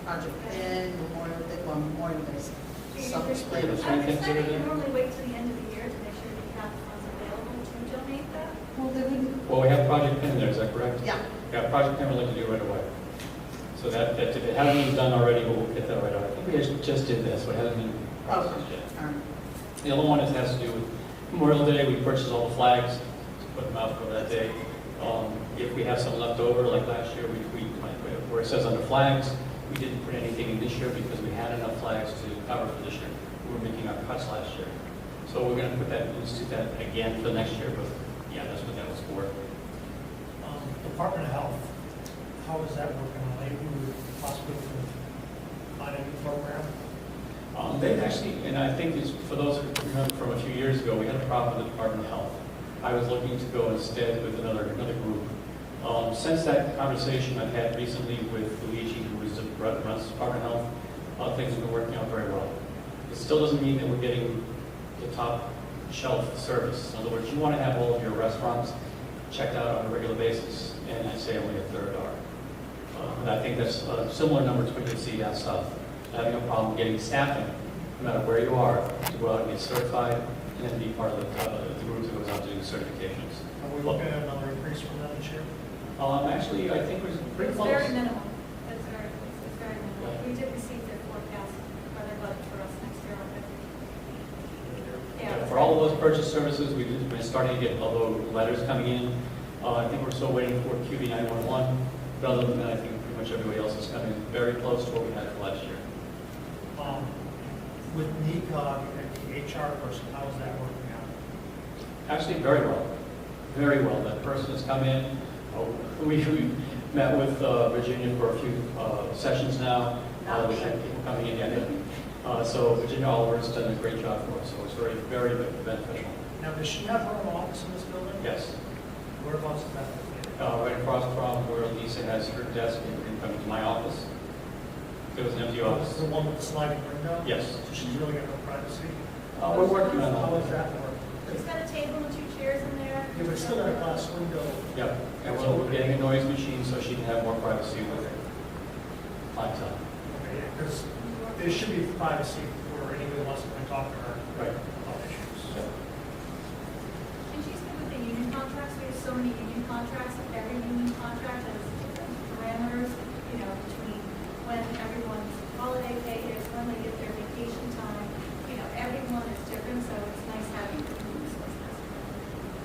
J: Project Pen, Memorial Day, well, Memorial Day, self-explanatory.
K: I would say
N: you normally wait till the end of the year to make sure that you have the funds available to donate that.
J: Well, they wouldn't,
K: Well, we have Project Pin there, is that correct?
J: yeah.
K: Yeah, Project Pin we'd like to do right away. So that if it hasn't been done already, we'll get that right away. I think we just did this, but it hasn't been processed yet.
J: All right.
K: The other one has to do with Memorial Day. We purchased all the flags to put them out for that day. If we have some left over, like last year, where it says under flags, we didn't put anything in this year because we had enough flags to cover for this year. We were making our cuts last year. So we're going to put that, institute that again for next year, but yeah, that's what that was for.
I: Department of Health, how is that working? Are they possibly find a new program?
K: They've actually, and I think it's, for those who remember from a few years ago, we had a problem with the Department of Health. I was looking to go instead with another group. Since that conversation I've had recently with Luigi, who runs the Department of Health, things have been working out very well. It still doesn't mean that we're getting the top shelf service. In other words, you want to have all of your restaurants checked out on a regular basis, and I'd say only a third are. And I think that's a similar number to what you see down south. Having a problem getting staffing, no matter where you are, to go out and get certified and then be part of the group that goes out doing certifications.
I: Are we looking at another increase from that this year?
K: Actually, I think we're pretty
N: It's
K: close.
N: very minimal. It's very minimal. We did receive their forecast for their budget for us next year.
K: Yeah, for all of those purchase services, we're starting to get although letters coming in. I think we're still waiting for QB 911. But other than that, I think pretty much everybody else is coming very close to what we had for last year.
I: With NECOG and the HR person, how is that working out?
K: Actually, very well. Very well. That person has come in. We met with Virginia for a few sessions now. We've had people coming in yet. So Virginia Oliver has done a great job for us, so it's very, very beneficial.
I: Now, does she have her own office in this building?
K: Yes.
I: Whereabouts is that located?
K: Right across from where Lisa has her desk and coming to my office. There was an empty office.
I: The one with the sliding window?
K: Yes.
I: So she's really got no privacy?
K: We're working on
I: How
K: that.
I: does that work?
N: She's got a table and 2 chairs in there.
I: Yeah, but still got a glass window.
K: Yep. And we're getting a noise machine so she can have more privacy with her clientele.
I: Okay, because there should be privacy for anybody who wants to come and talk to her
K: Right.
I: about issues.
N: And she's good with the union contracts. We have so many union contracts. Every union contract has different parameters, between when everyone's holiday pay is, when they get their vacation time. Everyone is different, so it's nice having this business.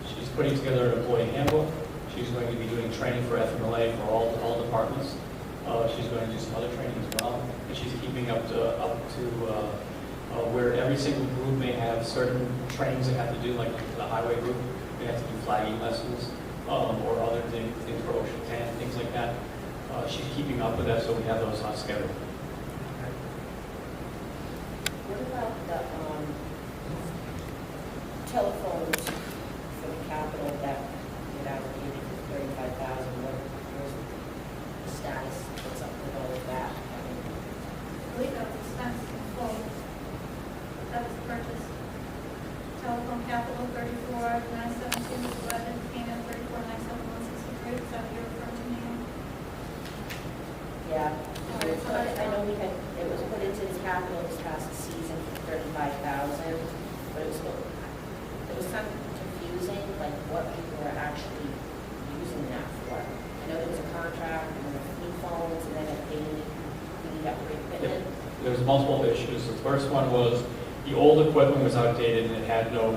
K: She's putting together an employee handbook. She's going to be doing training for FMLA for all departments. She's going to do some other training as well. And she's keeping up to where every single group may have certain trainings they have to do, like the highway group, they have to do flagging lessons or other things for OSHA 10, things like that. She's keeping up with that, so we have those on schedule.
C: What about the telephones for the capital that we had allocated for 35,000, what was the status, what's up with all of that?
N: I believe that was expense in full. That was purchase. Telephone capital 34,972, 11, payment 34,971, 63. Is that what you're referring to, Neil?
C: Yeah, I know we had, it was put into the capital this past season for 35,000, but it was kind of confusing, like what people were actually using that for. I know there was a contract, and there were new phones, and then they needed upgrade equipment.
K: There was multiple issues. The first one was the old equipment was outdated and it had no,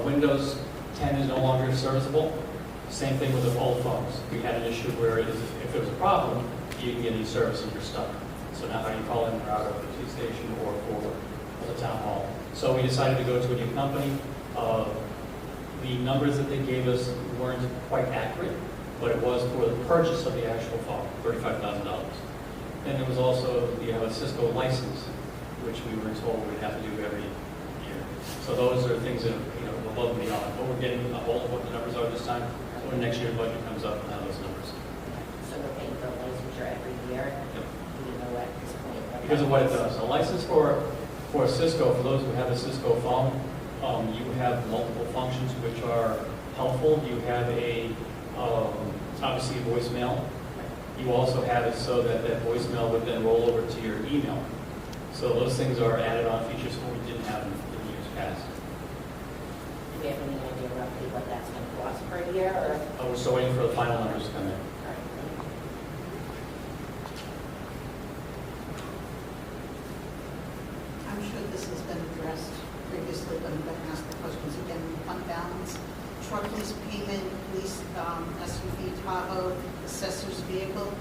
K: Windows 10 is no longer serviceable. Same thing with the old phones. We had an issue where if there was a problem, you didn't get any service and you're stuck. So now how do you call in or out of the police station or for the town hall? So we decided to go to a new company. The numbers that they gave us weren't quite accurate, but it was for the purchase of the actual phone, $35,000. Then there was also, you have a Cisco license, which we were told we'd have to do every year. So those are things that, above and beyond. But we're getting a hold of what the numbers are this time. So when next year's budget comes up, we'll have those numbers.
C: So we're paying for a licensure every year.
K: Yep.
C: We know at this point.
K: Because of what it does. A license for Cisco, for those who have a Cisco phone, you have multiple functions which are helpful. You have obviously a voicemail. You also have it so that voicemail would then roll over to your email. So those things are added on features that we didn't have in years past.
C: Do we have any idea roughly what that's going to cost per year? Or?
K: We're still waiting for the final numbers to come in.
C: All right, thank you.
J: I'm sure this has been addressed previously, but I'm going to ask the questions again. Fund balance, truck lease payment, lease SUV Tahoe, assessor's vehicle.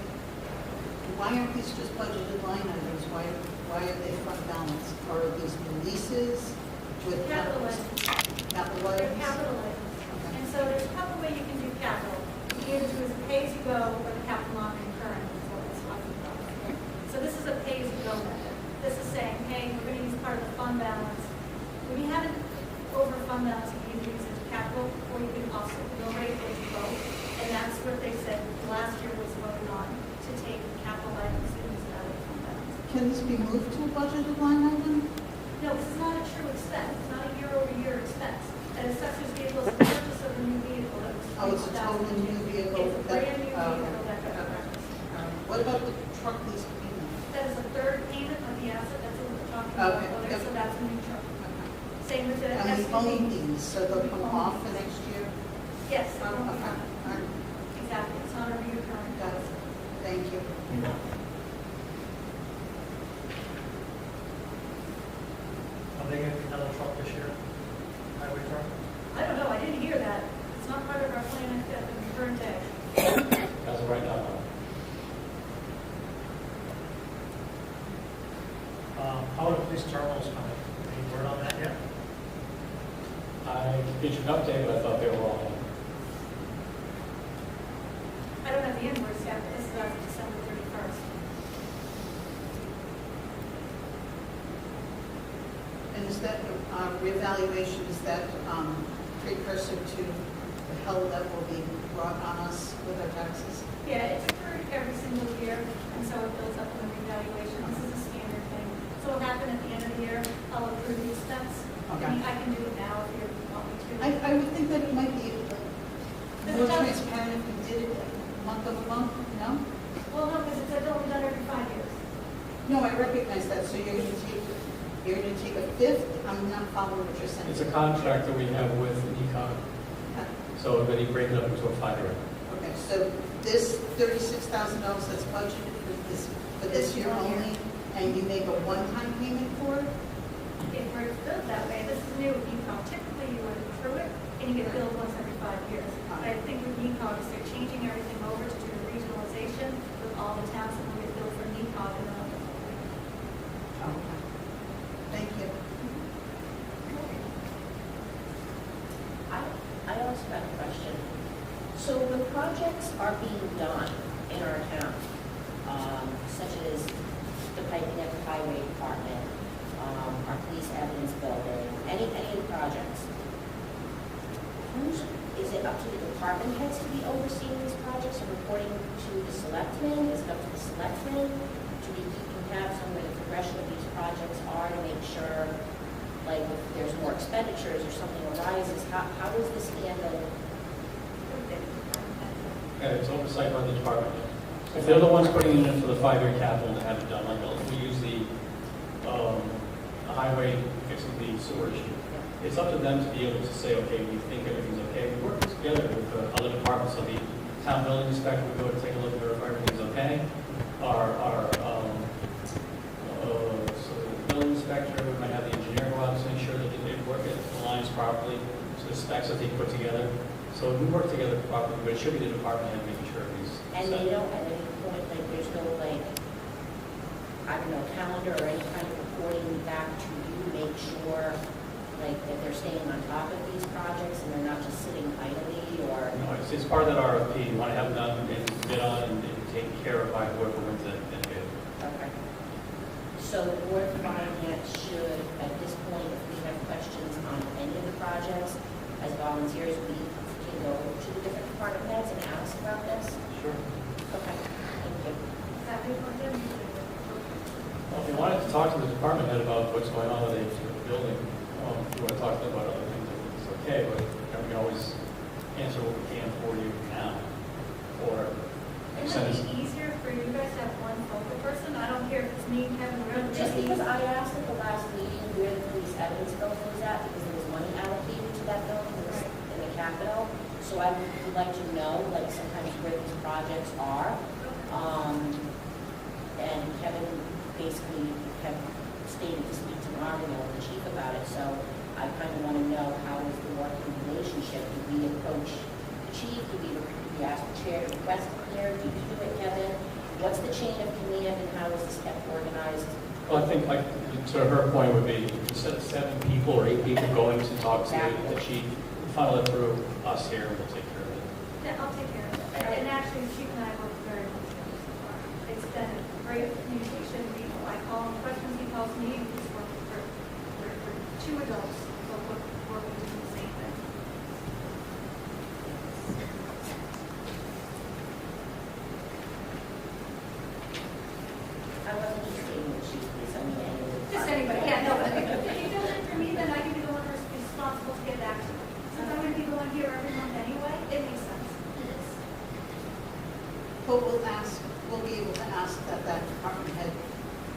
J: Why aren't these just budgeted line items? Why are they fund balance? Or are these new leases with
N: Capital items.
J: capital
N: They're
J: items?
N: capital items. And so there's a couple ways you can do capital. You can either do as a pay-as-you-go or the capital non-recurring is what it's talking about. So this is a pay-as-you-go method. This is saying, hey, we're going to use part of the fund balance. When you have an over fund balance, you can use it as capital, or you can offset the mill rate or both. And that's what they said last year was voted on, to take capital items and use it out of the fund balance.
J: Can this be moved to a budgeted line item?
N: No, this is not a true expense. It's not a year-over-year expense. An assessor's vehicle is the purchase of a new vehicle. That was
J: Oh, it's a totally new vehicle.
N: It's a brand new vehicle that got
J: Okay.
N: purchased.
J: What about the truck lease payment?
N: That is a third payment of the asset. That's what we're talking about.
J: Okay,
N: Okay,
J: yep.
N: so that's a new truck.
J: Okay.
N: Same with the
J: And we own
N: SUV.
J: these, so they'll come off for next year?
N: Yes,
J: Okay. All right.
N: exactly. It's not a recurring.
J: Got it. Thank you.
I: Are they going to get another truck this year? Highway truck?
N: I don't know. I didn't hear that. It's not part of our plan at the current day.
K: As of right now, no.
I: How are the police terminals coming? Any word on that yet?
K: I did you an update, but I thought they were all in.
N: I don't have the invoice yet, but this is as of December 31st.
J: And is that reevaluation, is that precursor to the hell that will be brought on us with our taxes?
N: Yeah, it's occurred every single year, and so it builds up in the revaluation. This is a standard thing. So it'll happen at the end of the year. I'll approve the expense.
J: Okay.
N: I can do it now if you want me to.
J: I would think that it might be more
N: But it does-
J: transparent if we did it month over month, no?
N: Well, no, because it's only done every 5 years.
J: No, I recognize that, so you're going to take a fifth? I'm not following what you're saying.
K: It's a contract that we have with Econ,
J: Okay.
K: so then you break it up into a 5-year.
J: Okay, so this $36,000 that's budgeted for this year only, and you make a one-time payment for it?
N: If we're billed that way, this is new with NECOG. Typically, you would accrue it, and you get billed once every 5 years. But I think with NECOG, is they're changing everything over to do the regionalization with all the towns that will get billed for NECOG and then
J: Okay. Thank you.
C: I also have a question. So when projects are being done in our town, such as the piping at the highway department, our police evidence building, any of the projects, is it up to the department heads to be overseeing these projects and reporting to the selectmen? Is it up to the selectmen to be keeping tabs on where the progression of these projects are to make sure, like, if there's more expenditures or something arises, how is this handled?
K: And it's oversight by the department. If they're the ones putting it in for the 5-year capital to have it done, like if we use the highway fixing the sewer issue, it's up to them to be able to say, okay, we think everything's okay. We work together with other departments. So the town building inspector would go to take a look and verify everything's okay. So the building inspector, we might have the engineer go out to make sure that they work it aligns properly to the specs that they put together. So we work together properly, but it should be the department head making sure everything's
C: And
K: set.
C: they don't, at any point, like, there's no, like, I don't know, calendar or any kind of reporting back to you, make sure, like, that they're staying on top of these projects and they're not just sitting idly, or?
K: No, it's part of that RFP. You want to have it done and bid on and taken care of by whoever wins that bid.
C: Okay. So the Board of Finance should, at this point, if we have questions on any of the projects, as volunteers, we can go to the different department heads and ask about this?
K: Sure.
C: Okay, thank you.
N: That we want them to do.
K: Well, if you wanted to talk to the department head about what's going on with the building, if you want to talk to them about other things, it's okay, but we can always answer what we can for you now. Or
N: It
K: send us.
N: might be easier for you guys to have one focal person. I don't care if it's me, Kevin, or
C: Just because I asked at the last meeting where the police evidence building was at, because there was money allocated to that building, it was in the capital. So I would like to know, like, sometimes where these projects are. And Kevin basically had stated to speak to Mario, the chief, about it. So I kind of want to know how is the working relationship? Do we approach the chief? Do we ask the chair to request it here? Do you do it, Kevin? What's the chain of command and how is this kept organized?
K: Well, I think, like, to her point would be, instead of 7 people or 8 people going to talk to the chief, funnel it through us here, and we'll take care of it.
N: Yeah, I'll take care of it. And actually, the chief and I work very well together so far. It's been a great communication. I call him questions, he calls me. We just work for 2 adults, so we're working to do the same thing.
C: I wasn't just stating the chief, please, I mean, any
N: Just anybody, yeah, no, but if you don't it for me, then I can be the one who's responsible to get back to you. Since I'm going to be going here every month anyway, it makes sense.
J: But we'll be able to ask that department head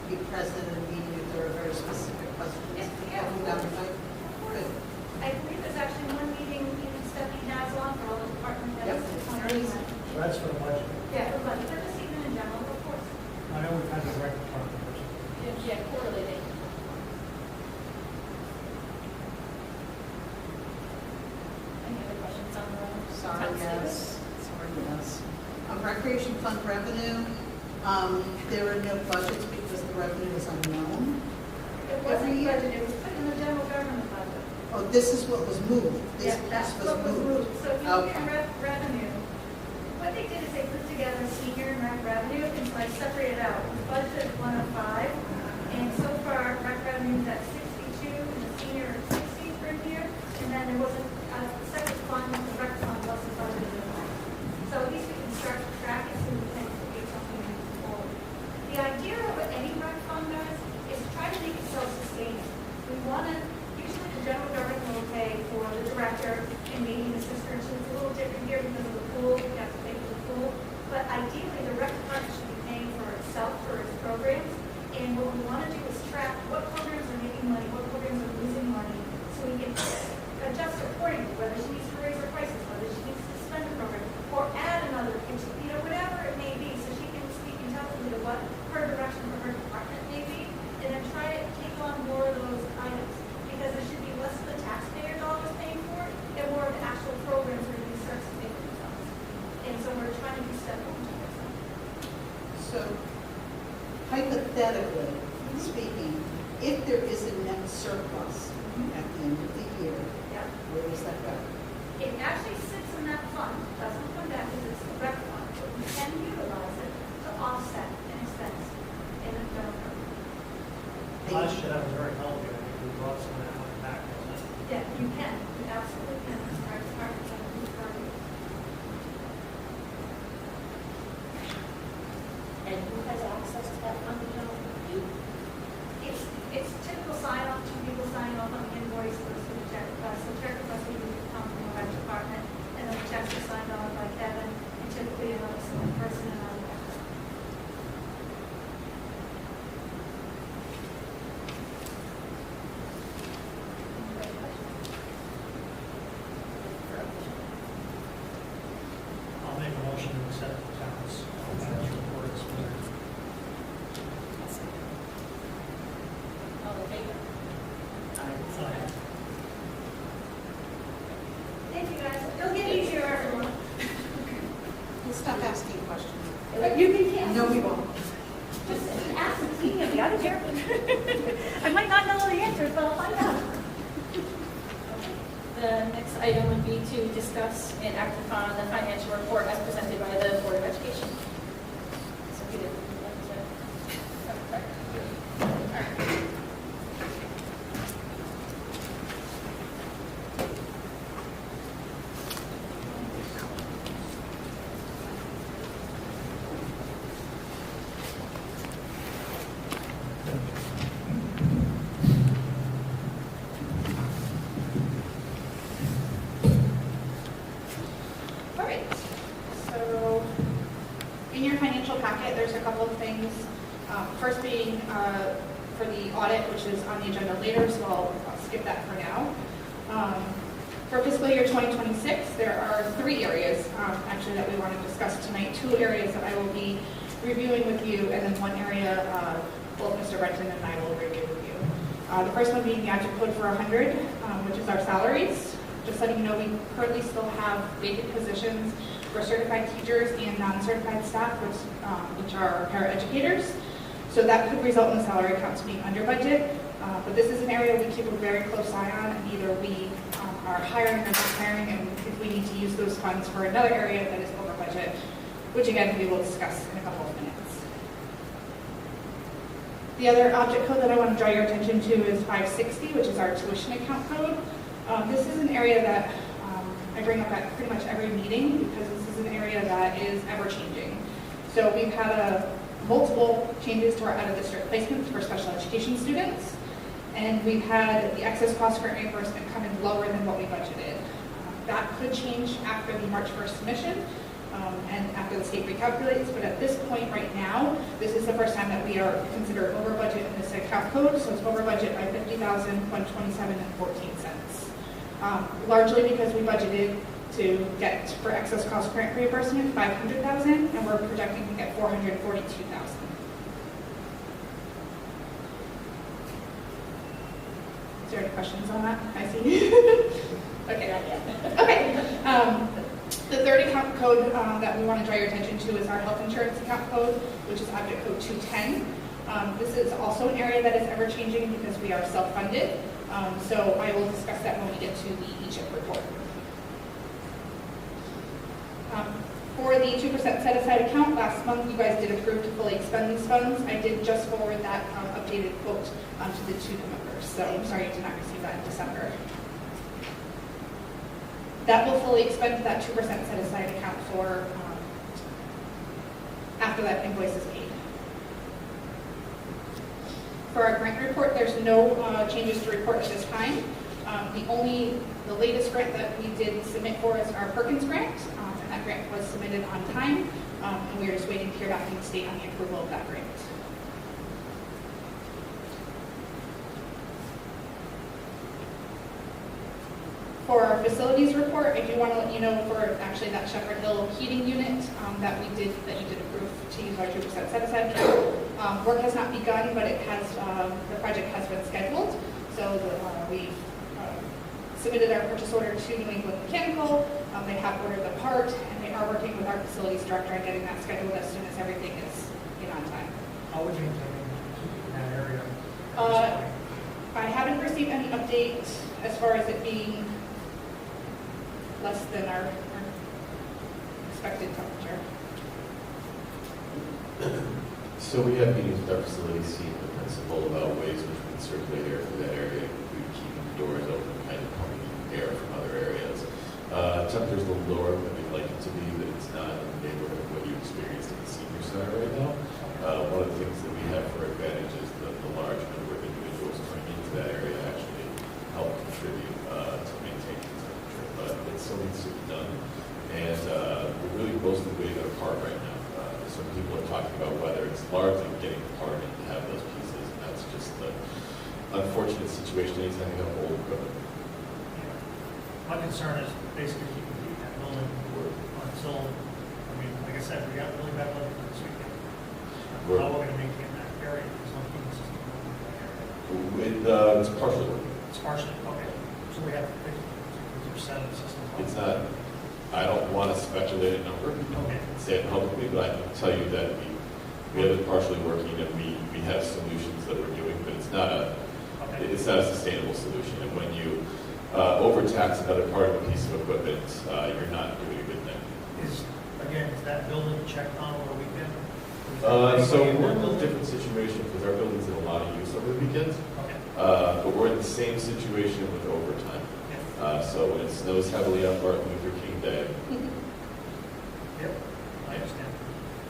J: be present at a meeting if there are very specific questions.
N: Yeah.
J: Coming down the pipe. Good.
N: I believe there's actually one meeting even Stephanie has on for all the department heads.
J: Yep.
N: It's on Thursday.
I: So that's for the budget.
N: Yeah, for budget, but just even in general, of course.
I: I know we've had the rec department person.
L: Yeah, quarterly they. Any other questions on the
J: Sorry,
L: town
J: yes.
L: statement?
J: Sorry, yes. Recreation fund revenue, there are no budgets because the revenue is unknown.
N: It wasn't budget, it was put in the general government budget.
J: Oh, this is what was moved. This
N: Yeah, that's
J: piece
N: what was moved. So if you look
J: Okay.
N: at revenue, what they did is they put together senior and rec revenue, and so I separated out. The budget is 105, and so far rec revenue is at 62, and the senior is 60 for here, and then there was a separate fund, the rec fund wasn't budgeted at all. So at least we can start to track it so we can get something moving forward. The idea of any rec fund, guys, is to try to make it self-sustaining. We want to, usually the general government will pay for the director and maybe the assistant. So it's a little different here because of the pool, we have to pay for the pool. But ideally, the rec department should be paying for itself, for its programs. And what we want to do is track what programs are making money, what programs are losing money, so we can adjust accordingly, whether she needs to raise her prices, whether she needs to suspend a program, or add another, whatever it may be, so she can speak intelligently to what her direction for her department may be, and then try to take on more of those items, because there should be less of the taxpayer dollars paying for it, and more of the actual programs where these starts to pay for themselves. And so we're trying to be step one towards that.
J: So hypothetically speaking, if there is a net surplus at the end of the year,
N: Yeah.
J: where does that go?
N: It actually sits in that fund, doesn't come back because it's the rec fund, but we can utilize it to offset an expense in the general government.
I: Last year, that was very helpful.
N: Thank you, guys. It'll get easier, everyone.
J: We'll stop asking questions.
N: You can.
J: No, we won't.
N: Just ask me. I don't care. I might not know all the answers, but I'll find out.
L: The next item would be to discuss and act upon the financial report as presented by the Board of Education. So Peter, would you like to? All right.
O: All right, so in your financial packet, there's a couple of things. First being for the audit, which is on the agenda later, so I'll skip that for now. For fiscal year 2026, there are 3 areas actually that we want to discuss tonight. 2 areas that I will be reviewing with you, and then 1 area both Mr. Renton and I will review with you. The first one being the object code for 100, which is our salaries. Just letting you know, we currently still have vacant positions for certified teachers and non-certified staff, which are paraeducators. So that could result in the salary accounts being under budget. But this is an area we keep a very close eye on, and either we are hiring or not hiring, and if we need to use those funds for another area that is over budget, which again we will discuss in a couple of minutes. The other object code that I want to draw your attention to is 560, which is our tuition account code. This is an area that I bring up at pretty much every meeting because this is an area that is ever changing. So we've had multiple changes to our out-of-district placements for special education students, and we've had the excess cost for reimbursement come in lower than what we budgeted. That could change after the March 1st submission and after the state recalculates, but at this point right now, this is the first time that we are considered over budget in this account code, so it's over budget by $50,127.14. Largely because we budgeted to get for excess cost grant reimbursement $500,000, and we're projecting to get $442,000. Is there any questions on that? I see. Okay. Okay. The third account code that we want to draw your attention to is our health insurance account code, which is object code 210. This is also an area that is ever changing because we are self-funded. So I will discuss that when we get to the ECHIP report. For the 2% set-aside account, last month you guys did approve to fully expend these funds. I did just forward that updated quote to the 2 members, so I'm sorry you did not receive that in December. That will fully expend to that 2% set-aside account for after that invoice is paid. For our grant report, there's no changes to report at this time. The latest grant that we did submit for is our Perkins grant, and that grant was submitted on time, and we are just waiting to hear back from the state on the approval of that grant. For our facilities report, I do want to let you know for actually that Shepherd Hill heating unit that you did approve to use our 2% set-aside account. Work has not begun, but the project has been scheduled. So we submitted our purchase order to New England Mechanical. They have ordered the part, and they are working with our facilities director on getting that scheduled as soon as everything is on time.
I: How would you maintain in that area?
O: I haven't received any update as far as it being less than our expected temperature.
M: So we have meetings with our facilities team, the principal, about ways which we can circulate air through that area, including keeping the doors open, kind of pumping air from other areas. Temperature's a little lower than we'd like it to be, but it's not in the neighborhood of what you experienced at the senior center right now. One of the things that we have for advantage is the large number of individuals coming into that area actually help contribute to maintaining the temperature. But it still needs to be done, and we're really mostly waiting on a part right now. Some people are talking about whether it's largely getting the part in to have those pieces, and that's just the unfortunate situation anytime you have old equipment.
I: My concern is basically keeping heat in that building until, like I said, we got really bad weather for this weekend. How we're going to maintain that area, there's no heating system in that area.
M: It's partially working.
I: It's partially, okay. So we have 50% of the system.
M: It's not speculate a number,
I: Okay.
M: say it publicly, but I can tell you that we have it partially working and we have solutions that we're doing, but it's not a sustainable solution. And when you overtax another part of a piece of equipment, you're not doing a good thing.
I: Is that building checked on over the weekend?
M: So we're in a little different situation because our building's in a lot of use over the weekends.
I: Okay.
M: But we're in the same situation with overtime. So when it snows heavily on Martin Luther King Day.
I: Yep, I understand.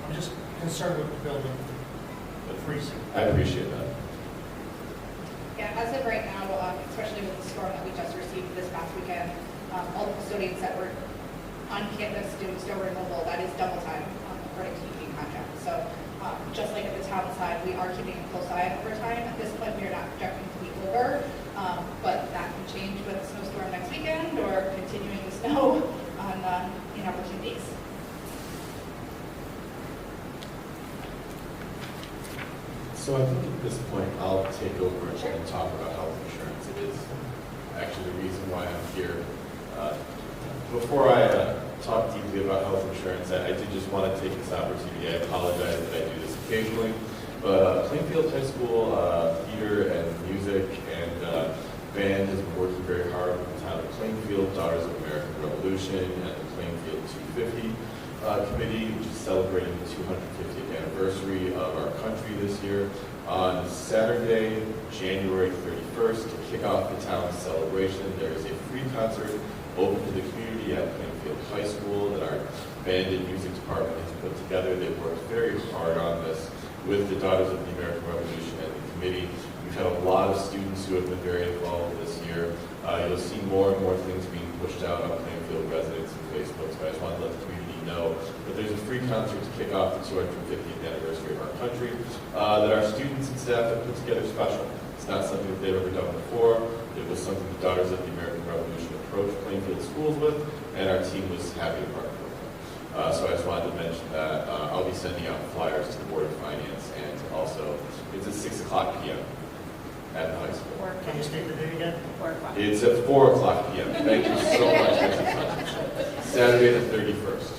I: I'm just concerned with the building freezing.
M: I appreciate that.
O: Yeah, as of right now, especially with the storm that we just received this past weekend, all the custodians that were on campus doing snow removal, that is double time according to union contract. So just like at the town side, we are keeping a close eye on overtime. At this point, we are not projecting to be over, but that can change with the snowstorm next weekend or continuing the snow on opportunities.
M: So I think at this point, I'll take over and talk about health insurance. It is actually the reason why I'm here. Before I talk deeply about health insurance, I did just want to take this opportunity. I apologize that I do this occasionally, but Plainfield High School theater and music and band has been working very hard with the town of Plainfield, Daughters of American Revolution, and the Plainfield 250 Committee, which is celebrating the 250th anniversary of our country this year. On Saturday, January 31st, to kick off the town's celebration, there is a free concert open to the community at Plainfield High School that our band and music department has put together. They've worked very hard on this with the Daughters of the American Revolution and the committee. We've had a lot of students who have been very involved this year. You'll see more and more things being pushed out on Plainfield residents and Facebook, so I just want to let the community know that there's a free concert to kick off the 250th anniversary of our country that our students and staff have put together special. It's not something that they've ever done before. It was something the Daughters of the American Revolution approached Plainfield schools with, and our team was happy to partner with them. So I just wanted to mention that I'll be sending out flyers to the Board of Finance, and also it's at 6 o'clock p.m. at the high school.
I: Can you state the date again?
F: 4 o'clock.
M: It's at 4 o'clock p.m. Thank you so much, Mrs. Saturday the 31st.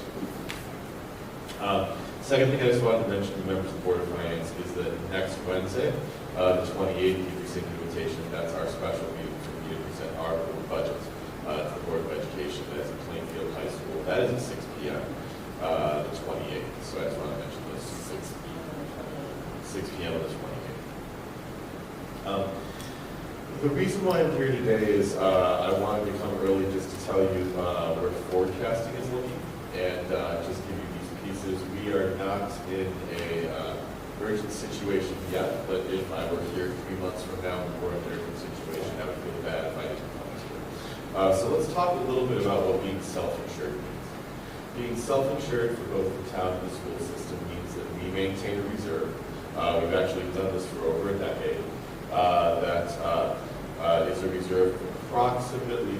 M: Second thing I just wanted to mention to members of the Board of Finance is that next Wednesday, the 28th, if you receive an invitation, that's our special meeting for me to present our budget to the Board of Education. That is at Plainfield High School. That is at 6 p.m. The 28th. So I just want to mention this. 6 p.m. on the 28th. The reason why I'm here today is I wanted to come early just to tell you where forecasting is looking and just give you these pieces. We are not in a urgent situation yet, but if I were here 3 months from now and we're in an urgent situation, I would feel bad if I didn't come to it. So let's talk a little bit about what being self-insured means. Being self-insured for both the town and the school system means that we maintain a reserve. We've actually done this for over a decade. That is a reserve of approximately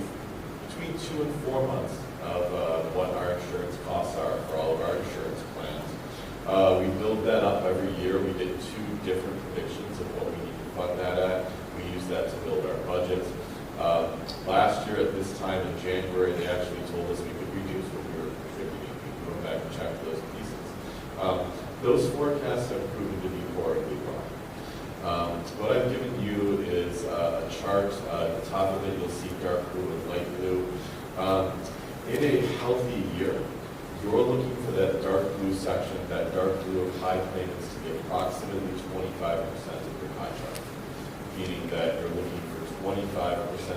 M: between 2 and 4 months of what our insurance costs are for all of our insurance plans. We build that up every year. We get 2 different predictions of what we need to fund that at. We use that to build our budget. Last year at this time in January, they actually told us we could reduce what we were contributing. We could go back and check those pieces. Those forecasts have proven to be horribly wrong. What I've given you is a chart. At the top of it, you'll see dark blue and light blue. In a healthy year, you're looking for that dark blue section, that dark blue of high payments to be approximately 25% of your pie chart, meaning that you're looking for 25%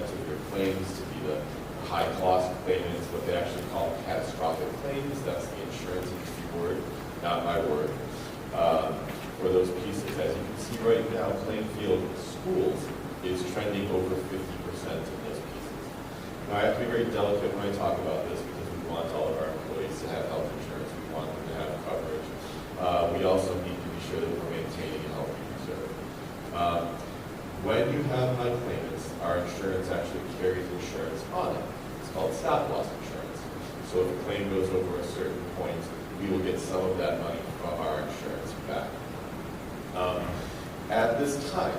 M: of your claims to be the high-cost claimants, what they actually call catastrophic claims. That's the insurance industry word, not my word. For those pieces, as you can see right now, Plainfield Schools is trending over 50% of those pieces. Now, I have to be very delicate when I talk about this because we want all of our employees to have health insurance. We want them to have coverage. We also need to be sure that we're maintaining a healthy reserve. When you have high claimants, our insurance actually carries insurance on it. It's called stop-loss insurance. So if a claim goes over a certain point, we will get some of that money from our insurance back. At this time,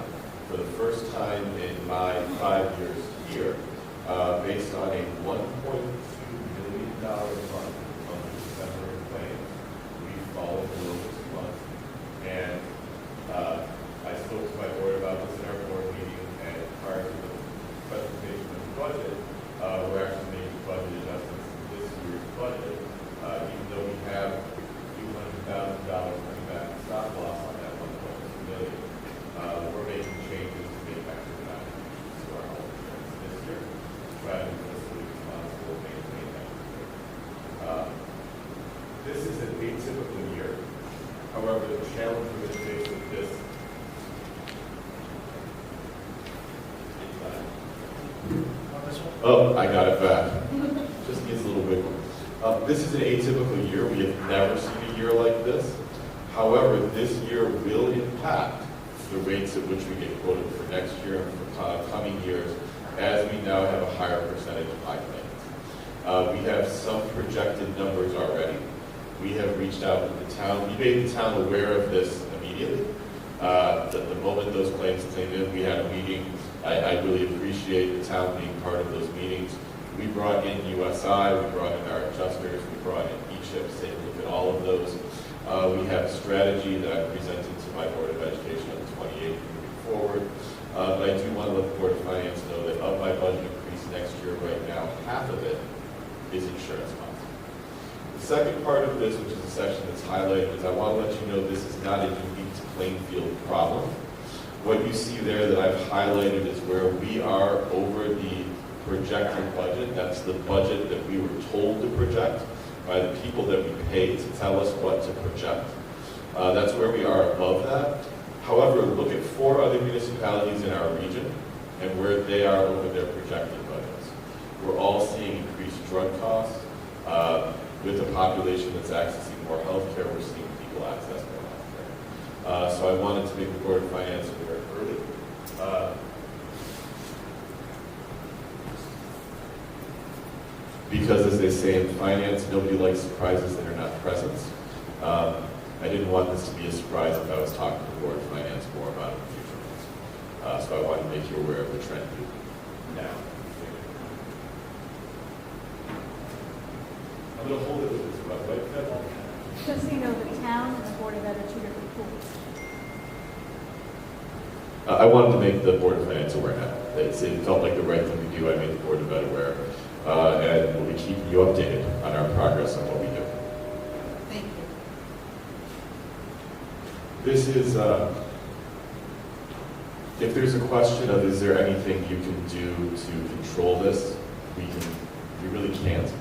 M: for the first time in my 5 years here, based on a $1.2 million month challenge we're going to face with this. Oh, I got it back. Just needs a little wiggle. This is an atypical year. We have never seen a year like this. However, this year will impact the rates at which we get quoted for next year and for coming years, as we now have a higher percentage of high claims. We have some projected numbers already. We have reached out to the town. We made the town aware of this immediately. The moment those claims came in, we had a meeting. I really appreciate the town being part of those meetings. We brought in USI, we brought in our adjusters, we brought in E-chips, take a look at all of those. We have a strategy that I presented to my Board of Education on the 28th moving forward. But I do want to let the Board of Finance know that of my budget increase next year right now, half of it is insurance costs. The second part of this, which is a section that's highlighted, is I want to let you know this is not a unique to Plainfield problem. What you see there that I've highlighted is where we are over the projected budget. That's the budget that we were told to project by the people that we pay to tell us what to project. That's where we are above that. However, look at 4 other municipalities in our region and where they are over their projected budgets. We're all seeing increased drug costs. With a population that's accessing more health care, we're seeing people access more health care. So I wanted to make the Board of Finance aware early. Because as they say in finance, nobody likes surprises that are not presents. I didn't want this to be a surprise if I was talking to the Board of Finance more about it in future months. So I wanted to make you aware of the trend now. I'm going to hold it with this website.
N: Just so you know, the town and the Board of Ed are 2 different pools.
M: I wanted to make the Board of Finance aware now. It felt like the right thing to do. I made the Board of Ed aware. And we'll be keeping you updated on our progress on what we do.
J: Thank you.
M: This is, if there's a question of is there anything you can do to control this, we really can't.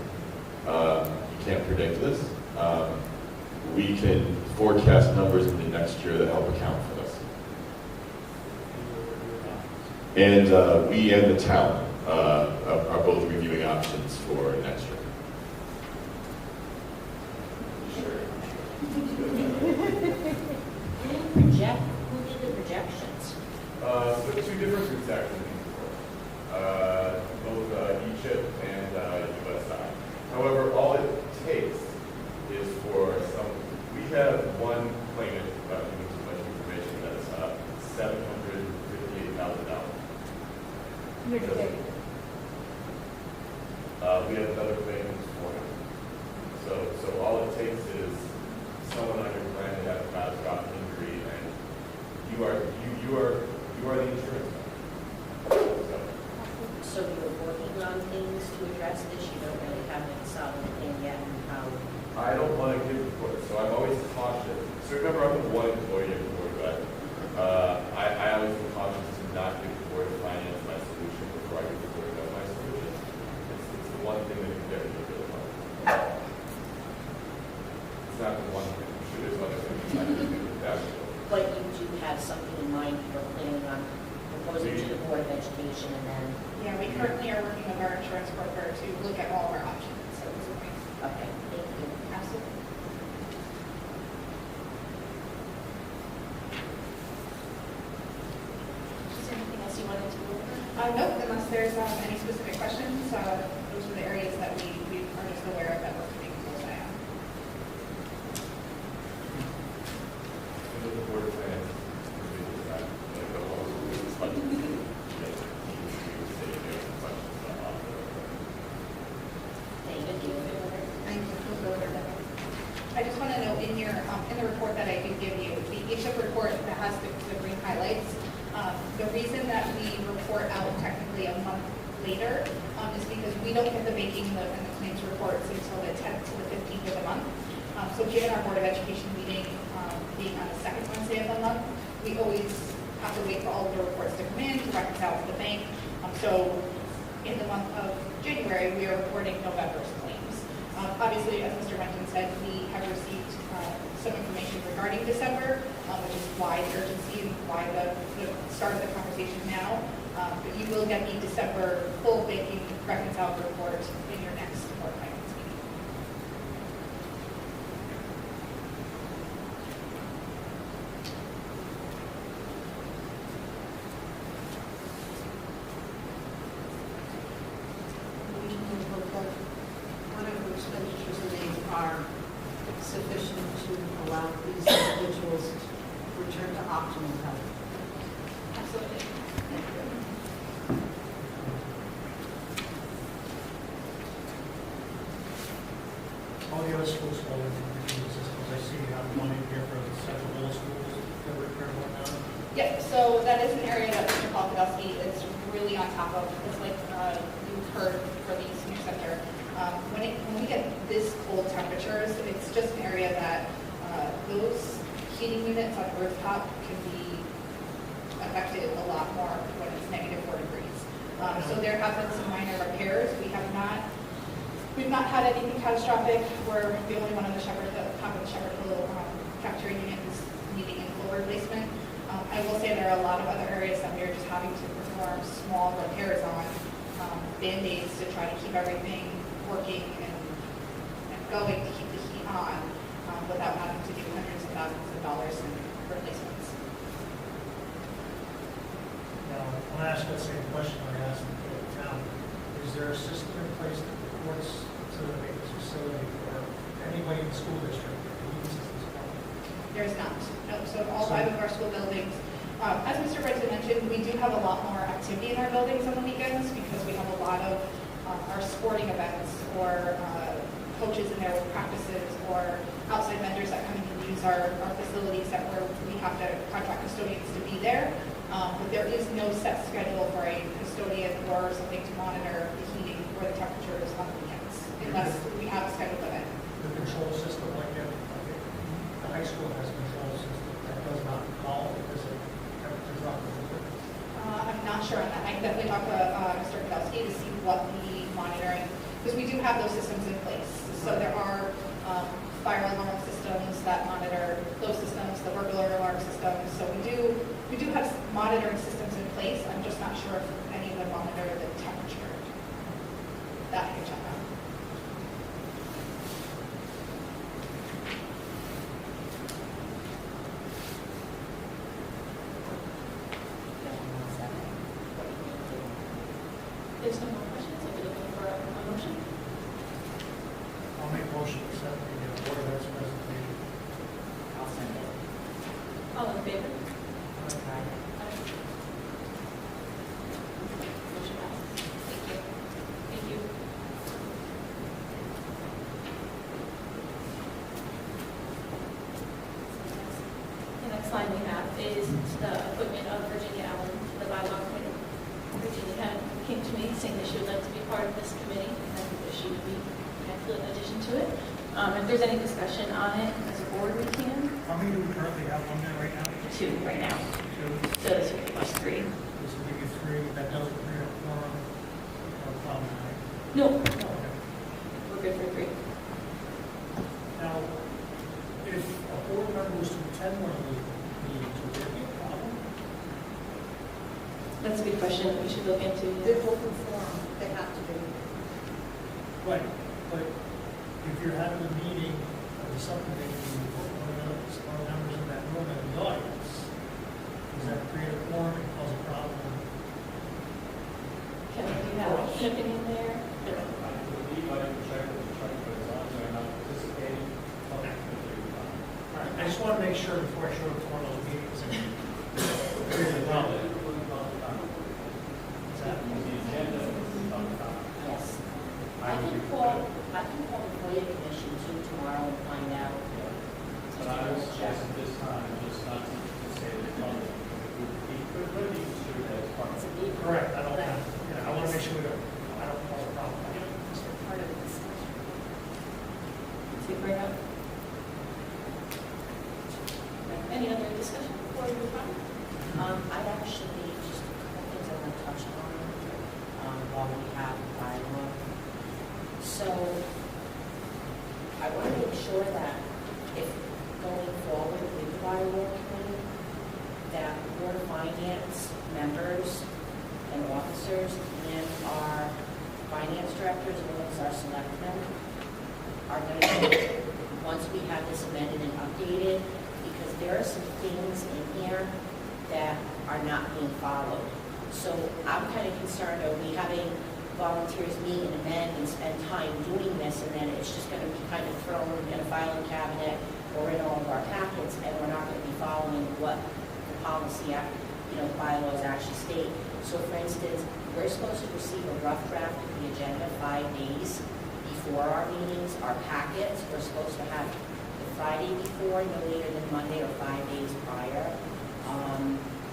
M: You can't predict this. We can forecast numbers in the next year that help account for this. And we and the town are both reviewing options for next year.
F: Who did the projections?
M: So 2 different groups actually both E-chip and USI. However, all it takes is for we have one claimant without giving too much information that's $758,000.
N: Year to date.
M: We have another claimant for him. So all it takes is someone on your plan to have a catastrophic injury, and you are the insurance company.
F: So you're working on things to address this, you don't really have a solid plan yet on how.
M: I don't want to give reports, so I'm always cautious. So remember, I'm the one employee at the Board of Ed. I always am cautious to not give the Board of Finance my solution before I give the Board of Ed my solution. It's the one thing that can get me really hard. It's not the one thing. I'm sure there's other things I can do with that.
F: But you do have something in mind you're planning on proposing to the Board of Education and then.
O: Yeah, we currently are working with our insurance broker to look at all of our options. So this is great.
F: Okay, thank you.
O: Absolutely.
L: Is there anything else you wanted to go over?
O: Nope, unless there's any specific questions, those are the areas that we are just aware of that we're keeping a close eye on.
M: The Board of Finance
O: I just want to note in the report that I did give you, the E-chip report that has the green highlights, the reason that we report out technically a month later is because we don't get the banking and the claims reports until the 10th to the 15th of the month. So given our Board of Education meeting being on the second Wednesday of the month, we always have to wait for all of the reports to come in to reconcile to the bank. So in the month of January, we are reporting November's claims. Obviously, as Mr. Renton said, we have received some information regarding December, which is why the urgency and why the start of the conversation now. But you will get the December full banking reconciled report in your next board finance meeting.
J: We can look at whatever expenditures made are sufficient to allow these individuals to return to optimal health.
O: Absolutely.
I: All the other schools fall into the systems. I see you have money here for the central middle schools, that repair one now.
O: Yeah, so that is an area that Mr. Polkadowski is really on top of. It's like you've heard for the senior center. When we get this cold temperatures, it's just an area that those heating units on the rooftop can be affected a lot more when it's -4 degrees. So there have been some minor repairs. We've not had anything catastrophic. We're the only one on the top of the Shepherd Hill cafeteria unit is needing a full replacement. I will say there are a lot of other areas that we are just having to perform small repairs on, Band-Aids to try to keep everything working and going to keep the heat on without having to do hundreds of thousands of dollars in replacements.
I: Now, when I ask that same question I asked the town, is there a system in place that reports to the maintenance facility or anybody in the school district that uses this problem?
O: There's not. No, so all 5 of our school buildings, as Mr. Bryson mentioned, we do have a lot more activity in our buildings on the weekends because we have a lot of our sporting events or coaches in there with practices or outside vendors that come in and use our facilities that we have to contract custodians to be there. But there is no set schedule for a custodian or something to monitor the heating or the temperatures on the weekends unless we have a scheduled event.
I: The control system like that, the high school has a control system that does not call because of temperature drop.
O: I'm not sure on that. I can definitely talk to Mr. Podolsky to see what the monitoring, because we do have those systems in place. So there are fire alarm systems that monitor those systems, the burglar alarm systems. So we do have monitoring systems in place. I'm just not sure if any of them monitor the temperature. That I can check on.
L: There's no more questions, I'll be looking for a motion.
I: I'll make a motion to accept the Board of Ed's presentation.
C: I'll send it.
L: All in favor?
C: Okay.
L: Motion passes. Thank you. Thank you. The next line we have is the appointment of Virginia Allen to the Bylaw Committee. Virginia came to me saying that she would like to be part of this committee, and I think that she would be an excellent addition to it. If there's any discussion on it as a board, we can.
I: How many do we currently have on there right now?
L: 2 right now. So this would be plus 3.
I: This will give you 3, that doesn't create a quorum, no problem, right?
L: No, no,
I: Okay.
L: we're good for 3.
I: Now, if a board member was to attend one of those meetings, would there be a problem?
L: That's a good question that we should look into.
J: They're open forum, they have to be.
I: Right, but if you're having a meeting of the subcommittee, you put one of the members in that room in the audience, does that create a quorum and cause a problem?
L: Kevin, do you have an opinion there?
E: I believe I can check with the attorney, but as long as they're not participating.
I: Okay. All right, I just want to make sure before I show up to one of those meetings. Here's the problem. Is that?
C: Yes. I can call the FOIA commission too tomorrow and find out.
E: But I would suggest at this time, just not to say that it's not, it would be considered as part of it.
I: Correct, I don't have, I want to make sure I don't cause a problem.
C: Part of the discussion.
L: Super enough. Any other discussion before we move on?
C: I'd actually, just a couple things I want to touch on while we have bylaw. So I want to make sure that if going forward with the Bylaw Committee, that Board of Finance members and officers and our finance directors, as well as our selectmen, are going to, once we have this amended and updated, because there are some things in here that are not being followed. So I'm kind of concerned, are we having volunteers meet and amend and spend time doing this, and then it's just going to be kind of thrown in a filing cabinet or in all of our packets, and we're not going to be following what the policy, bylaws actually state. So for instance, we're supposed to receive a rough draft of the agenda 5 days before our meetings. Our packets, we're supposed to have the Friday before, no later than Monday, or 5 days prior.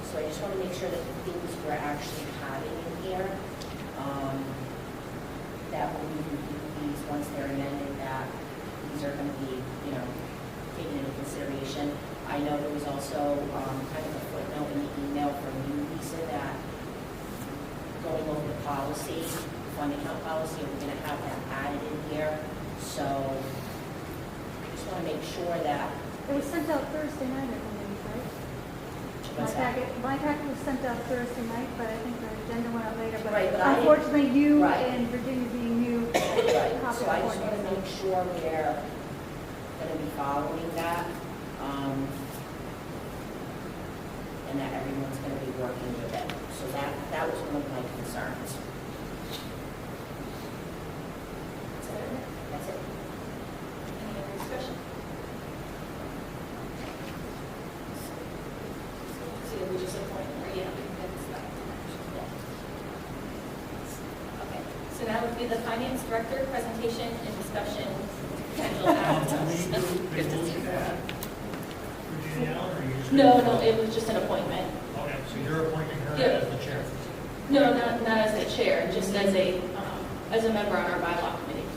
C: So I just want to make sure that the things we're actually having in here, that when we review these, once they're amended, that these are going to be, taken into consideration. I know there was also kind of a footnote in the email from you, Lisa, that going over the policy, fund account policy, we're going to have that added in here. So I just want to make sure that.
N: It was sent out Thursday night, I believe, right? My packet was sent out Thursday night, but I think the agenda went out later. But,
C: right, but
N: unfortunately, you and Virginia being new,
C: right. So I just want to make sure we're going to be following that, and that everyone's going to be working with it. So that was one of my concerns. That's it.
L: Any other discussion? So we just appoint, or Okay, so now would be the finance director presentation and discussion, potential actions. No, it was just an appointment.
I: Okay, so you're appointing her
L: Yeah.
I: as the chair?
L: No, not as the chair, just as a member on our bylaw committee.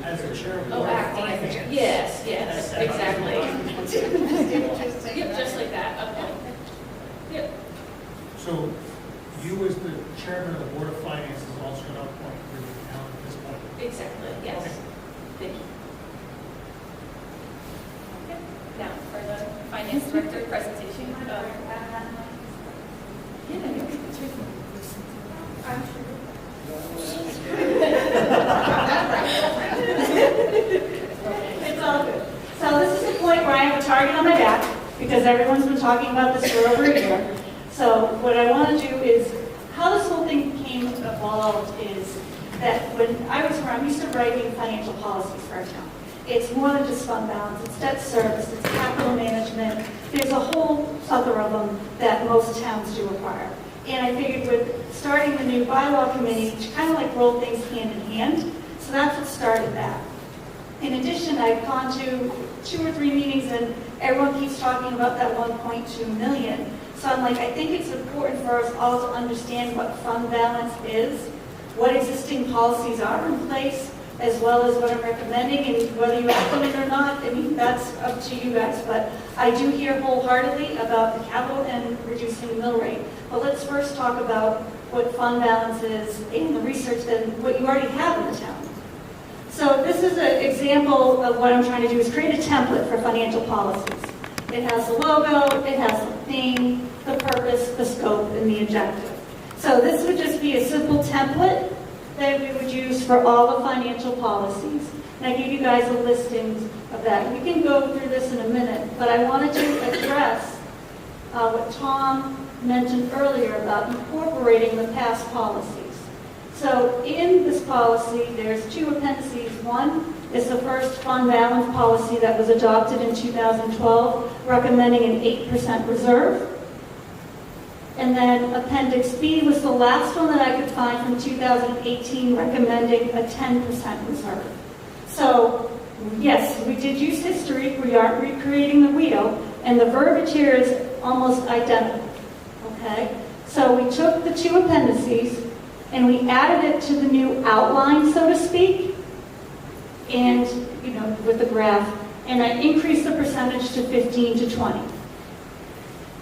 I: As the chair of the
L: Oh,
I: Board of
L: acting as the chair.
I: Finance.
L: Yes, exactly. Yep, just like that, appointment. Yep.
I: So you as the chairman of the Board of Finance is also going to appoint for the account at this point?
L: Exactly, yes.
I: Okay.
L: Thank you. Okay, now for the finance director presentation.
H: It's all good. So this is the point where I have a target on my back, because everyone's been talking about this for over a year. So what I want to do is, how this whole thing became evolved is that when I was around, I used to writing financial policies for our town. It's more than just fund balance, it's debt service, it's capital management. There's a whole other of them that most towns do require. And I figured with starting the new bylaw committee to kind of like roll things hand in hand. So that's what started that. In addition, I've gone to 2 or 3 meetings and everyone keeps talking about that 1.2 million. So I'm like, I think it's important for us all to understand what fund balance is, what existing policies are in place, as well as what I'm recommending, and whether you implement it or not, I mean, that's up to you guys. But I do hear wholeheartedly about the capital and reducing the mill rate. But let's first talk about what fund balance is and the research that what you already have in the town. So this is an example of what I'm trying to do, is create a template for financial policies. It has the logo, it has the theme, the purpose, the scope, and the objective. So this would just be a simple template that we would use for all the financial policies. And I gave you guys a listing of that. We can go through this in a minute, but I wanted to address what Tom mentioned earlier about incorporating the past policies. So in this policy, there's 2 appendices. One is the first fund balance policy that was adopted in 2012, recommending an 8% reserve. And then Appendix B was the last one that I could find from 2018, recommending a 10% reserve. So yes, we did use history. We aren't recreating the wheel, and the verbiage here is almost identical. Okay? So we took the 2 appendices and we added it to the new outline, so to speak, and with the graph, and I increased the percentage to 15 to 20.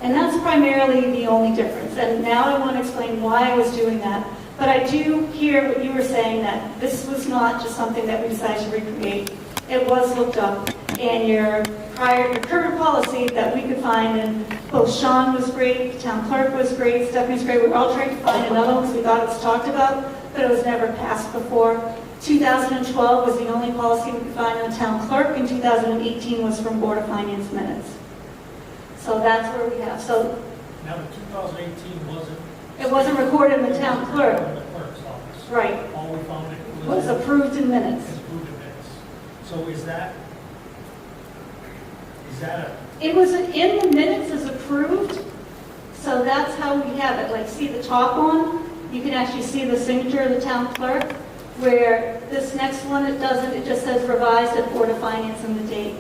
H: And that's primarily the only difference. And now I want to explain why I was doing that. But I do hear what you were saying, that this was not just something that we decided to recreate. It was looked up, and your current policy that we could find, and both Sean was great, the town clerk was great, Stephanie was great, we were all trying to find another one because we thought it was talked about, but it was never passed before. 2012 was the only policy we could find in the town clerk, and 2018 was from Board of Finance minutes. So that's where we have. So
I: Now, the 2018 wasn't.
H: it wasn't recorded in the town clerk.
I: In the clerk's office.
H: Right.
I: All we found
H: It was approved in minutes.
I: It's approved in minutes. So is that
H: It was in the minutes as approved, so that's how we have it. Like, see the top one? You can actually see the signature of the town clerk, where this next one, it doesn't, it just says revised at Board of Finance and the date.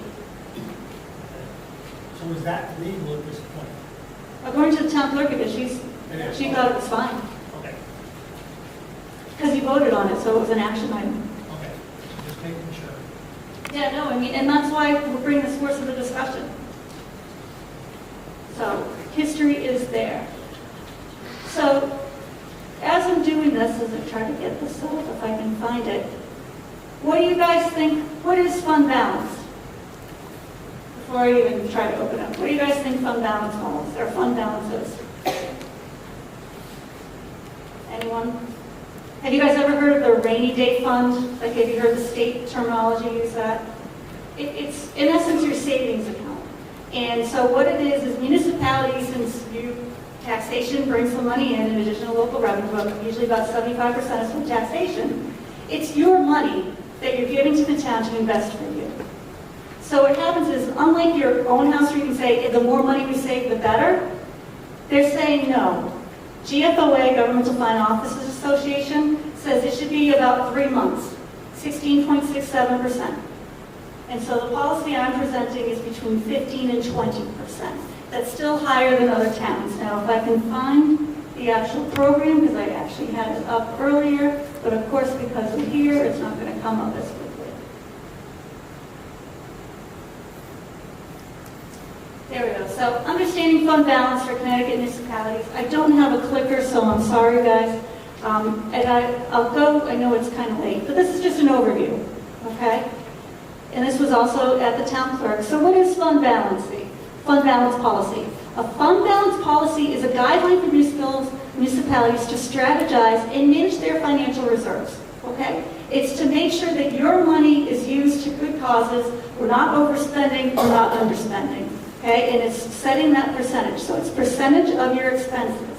I: so is that legal at this point?
H: According to the town clerk, because she thought it was fine,
I: Okay,
H: because you voted on it, so it was an action item.
I: okay. Just making sure.
H: Yeah, no, I mean, and that's why we're bringing this forward to the discussion. So, history is there. So, as I'm doing this, as I try to get this up, if I can find it, what do you guys think, what is fund balance? Before I even try to open it up, what do you guys think fund balance is, or fund balance is? Anyone? Have you guys ever heard of the rainy day fund? Like, have you heard the state terminology use that? It's, in essence, your savings account. And so what it is municipalities, since taxation brings some money in addition to local revenue, but usually about 75% is from taxation, it's your money that you're giving to the town to invest for you. So what happens is, unlike your own house where you can say, the more money we save, the better, they're saying no. GFOA, Governmental Fine Officers Association, says it should be about 3 months, 16.67%. And so the policy I'm presenting is between 15 and 20%. That's still higher than other towns. Now, if I can find the actual program, because I actually had it up earlier, but of course, because I'm here, it's not going to come up as quickly. There we go. So, understanding fund balance for Connecticut municipalities. I don't have a clicker, so I'm sorry, guys. And I'll go, I know it's kind of late, but this is just an overview, okay? And this was also at the town clerk. So what is fund balancing? Fund balance policy. A fund balance policy is a guideline for municipalities to strategize and manage their financial reserves, okay? It's to make sure that your money is used to good causes. We're not overspending, we're not underspending, okay? And it's setting that percentage. So it's percentage of your expenses.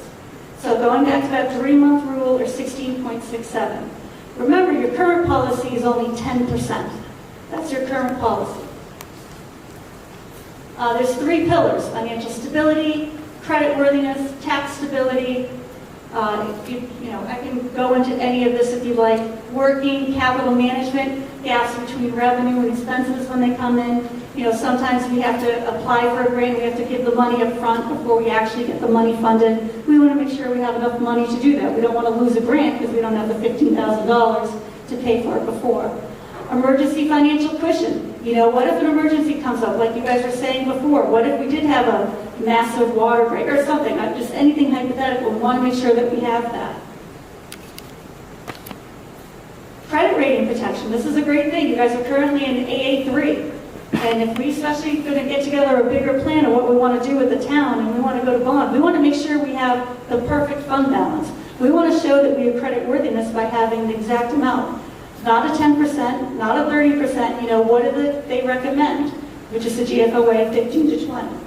H: So going back to that 3-month rule, or 16.67. Remember, your current policy is only 10%. That's your current policy. There's 3 pillars: financial stability, creditworthiness, tax stability. I can go into any of this if you like. Working capital management, gaps between revenue and expenses when they come in. Sometimes we have to apply for a grant, we have to give the money up front before we actually get the money funded. We want to make sure we have enough money to do that. We don't want to lose a grant because we don't have the $15,000 to pay for it before. Emergency financial cushion. What if an emergency comes up, like you guys were saying before? What if we did have a massive water break or something? Just anything hypothetical. We want to make sure that we have that. Credit rating protection. This is a great thing. You guys are currently in AA3. And if we especially going to get together a bigger plan of what we want to do with the town and we want to go to bond, we want to make sure we have the perfect fund balance. We want to show that we have credit worthiness by having the exact amount. Not a 10%, not a 30%, what do they recommend, which is the GFOA 15 to 20.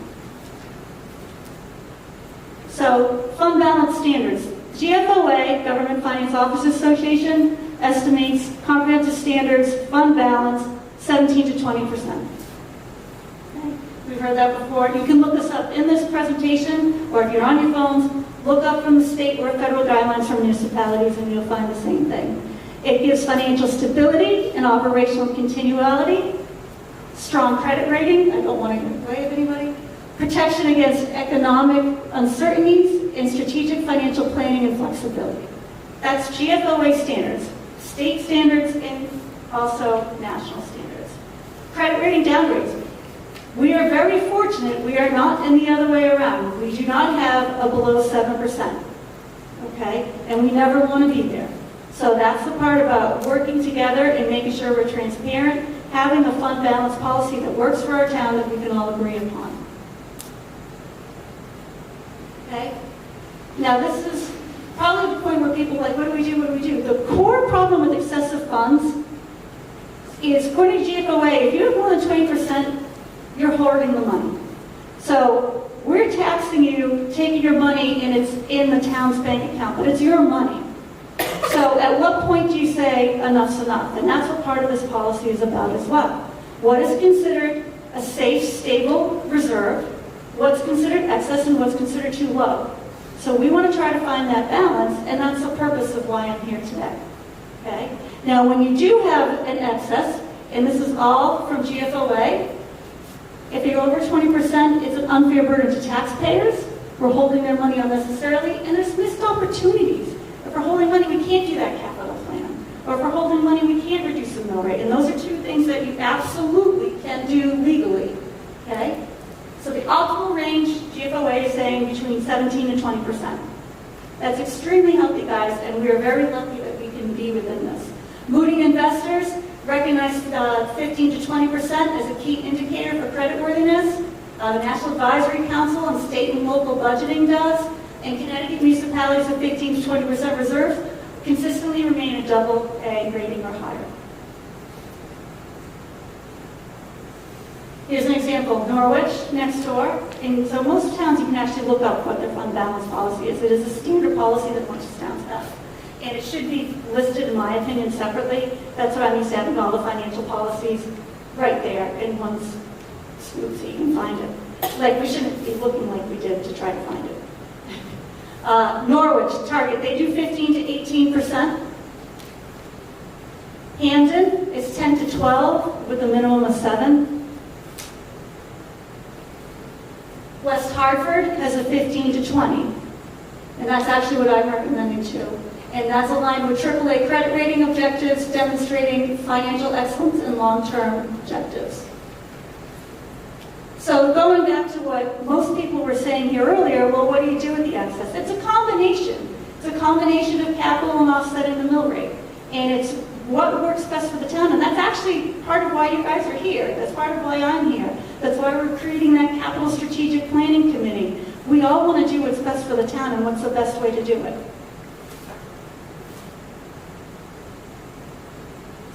H: So, fund balance standards. GFOA, Government Finance Officers Association, estimates comprehensive standards, fund balance, 17 to 20%. Okay? We've heard that before. You can look this up in this presentation, or if you're on your phones, look up from the state or federal guidelines for municipalities and you'll find the same thing. It gives financial stability and operational continuity, strong credit rating, I don't want to get in the way of anybody, protection against economic uncertainties, and strategic financial planning and flexibility. That's GFOA standards, state standards, and also national standards. Credit rating downgrades. We are very fortunate we are not in the other way around. We do not have a below 7%. okay? And we never want to be there. So that's the part about working together and making sure we're transparent, having a fund balance policy that works for our town that we can all agree upon. Okay? Now this is probably the point where people are like, what do we do, what do we do? The core problem with excessive funds is, according to GFOA, if you have more than 20%, you're hoarding the money. So we're taxing you, taking your money, and it's in the town's bank account, but it's your money. So at what point do you say enough's enough? And that's what part of this policy is about as well. What is considered a safe, stable reserve? What's considered excess and what's considered too low? So we want to try to find that balance, and that's the purpose of why I'm here today. Okay? Now, when you do have an excess, and this is all from GFOA, if you're over 20%, it's an unfair burden to taxpayers. We're holding their money unnecessarily, and there's missed opportunities. If we're holding money, we can't do that capital plan. Or if we're holding money, we can't reduce the mill rate. And those are two things that you absolutely can do legally. Okay? So the optimal range, GFOA is saying between 17 and 20%. That's extremely healthy, guys, and we are very lucky that we can be within this. Moody investors recognize 15 to 20% as a key indicator for creditworthiness. The National Advisory Council on State and Local Budgeting does. And Connecticut municipalities with 15 to 20% reserves consistently remain a AA rating or higher. Here's an example, Norwich, next door. And so most towns, you can actually look up what their fund balance policy is. It is a standard policy that most towns have. And it should be listed, in my opinion, separately. That's what I'm used to having all the financial policies right there in one swoop so you can find it. Like, we shouldn't be looking like we did to try to find it. Norwich, Target, they do 15 to 18%. Hampton is 10 to 12 with a minimum of 7. West Hartford has a 15 to 20. And that's actually what I'm recommending too. And that's aligned with AAA credit rating objectives, demonstrating financial excellence and long-term objectives. So going back to what most people were saying here earlier, well, what do you do with the excess? It's a combination. It's a combination of capital and offsetting the mill rate. And it's what works best for the town. And that's actually part of why you guys are here. That's part of why I'm here. That's why we're creating that capital strategic planning committee. We all want to do what's best for the town and what's the best way to do it.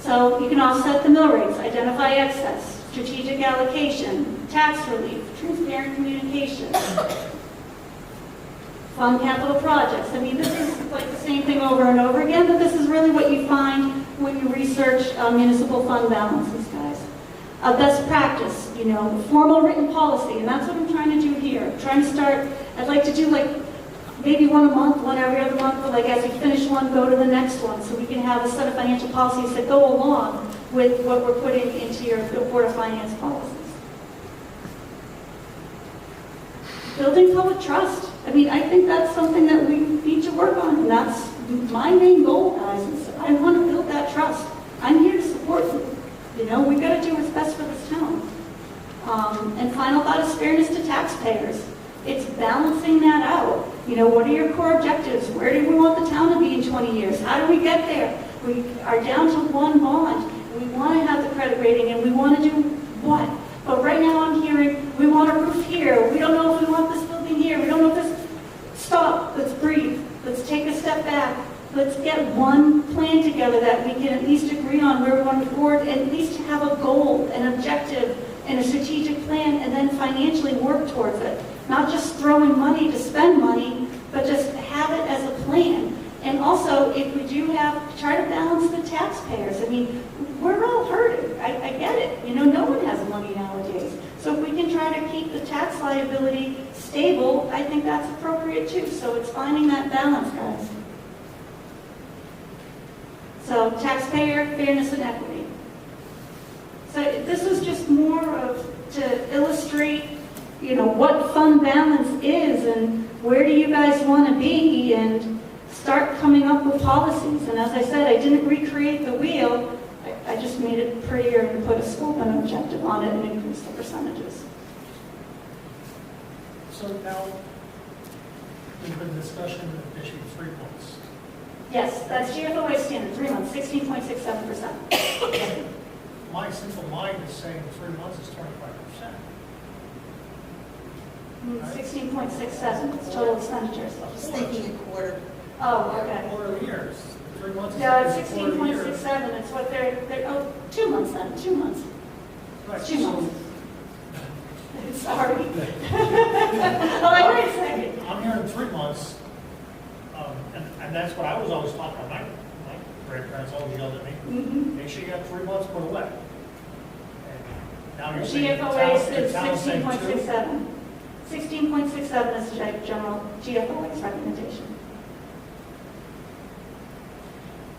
H: So you can offset the mill rates, identify excess, strategic allocation, tax relief, transparent communication, fund capital projects. I mean, this is like the same thing over and over again, but this is really what you find when you research municipal fund balances, guys. Best practice, you know, formal written policy, and that's what I'm trying to do here. I'm trying to start, I'd like to do like maybe one a month, one every other month, but like as we finish one, go to the next one, so we can have a set of financial policies that go along with what we're putting into your Board of Finance policies. Building public trust. I mean, I think that's something that we need to work on, and that's my main goal, guys. Is I want to build that trust. I'm here to support you. You know, we've got to do what's best for this town. And final thought is fairness to taxpayers. It's balancing that out. You know, what are your core objectives? Where do we want the town to be in 20 years? How do we get there? We are down to one bond. We want to have the credit rating, and we want to do what? But right now I'm hearing, we want a roof here. We don't know if we want this building here. We don't know if this... Stop. Let's breathe. Let's take a step back. Let's get one plan together that we can at least agree on where we want to move forward, and at least have a goal, an objective, and a strategic plan, and then financially work towards it. Not just throwing money to spend money, but just have it as a plan. And also, if we do have, try to balance the taxpayers. I mean, we're all hurting. I get it. You know, no one has money nowadays. So if we can try to keep the tax liability stable, I think that's appropriate too. So it's finding that balance, guys. So taxpayer, fairness, and equity. So this is just more of to illustrate, you know, what fund balance is and where do you guys want to be, and start coming up with policies. And as I said, I didn't recreate the wheel. I just made it prettier and put a scope and objective on it and increased the percentages.
I: So now, There's been discussion that there should be 3 months.
H: Yes, that's GFOA standard, 3 months, 16.67%.
I: My simple mind is saying 3 months is 25%.
H: 16.67, it's total expenditures.
J: Just thinking a quarter.
H: Oh, okay.
I: Quarter of the years. 3 months is
H: Yeah, it's
I: a quarter of the year.
H: 16.67, it's what they're, 2 months then, 2 months.
I: Right,
H: 2
I: so-
H: months. Sorry. I'm like, wait a second.
I: I'm hearing 3 months, and that's what I was always taught by my grandparents always yelled at me.
H: Mhm.
I: Make sure you have 3 months put away. And now you're saying the
H: GFOA is
I: town's saying 2?
H: 16.67. 16.67 is the general GFOA's recommendation.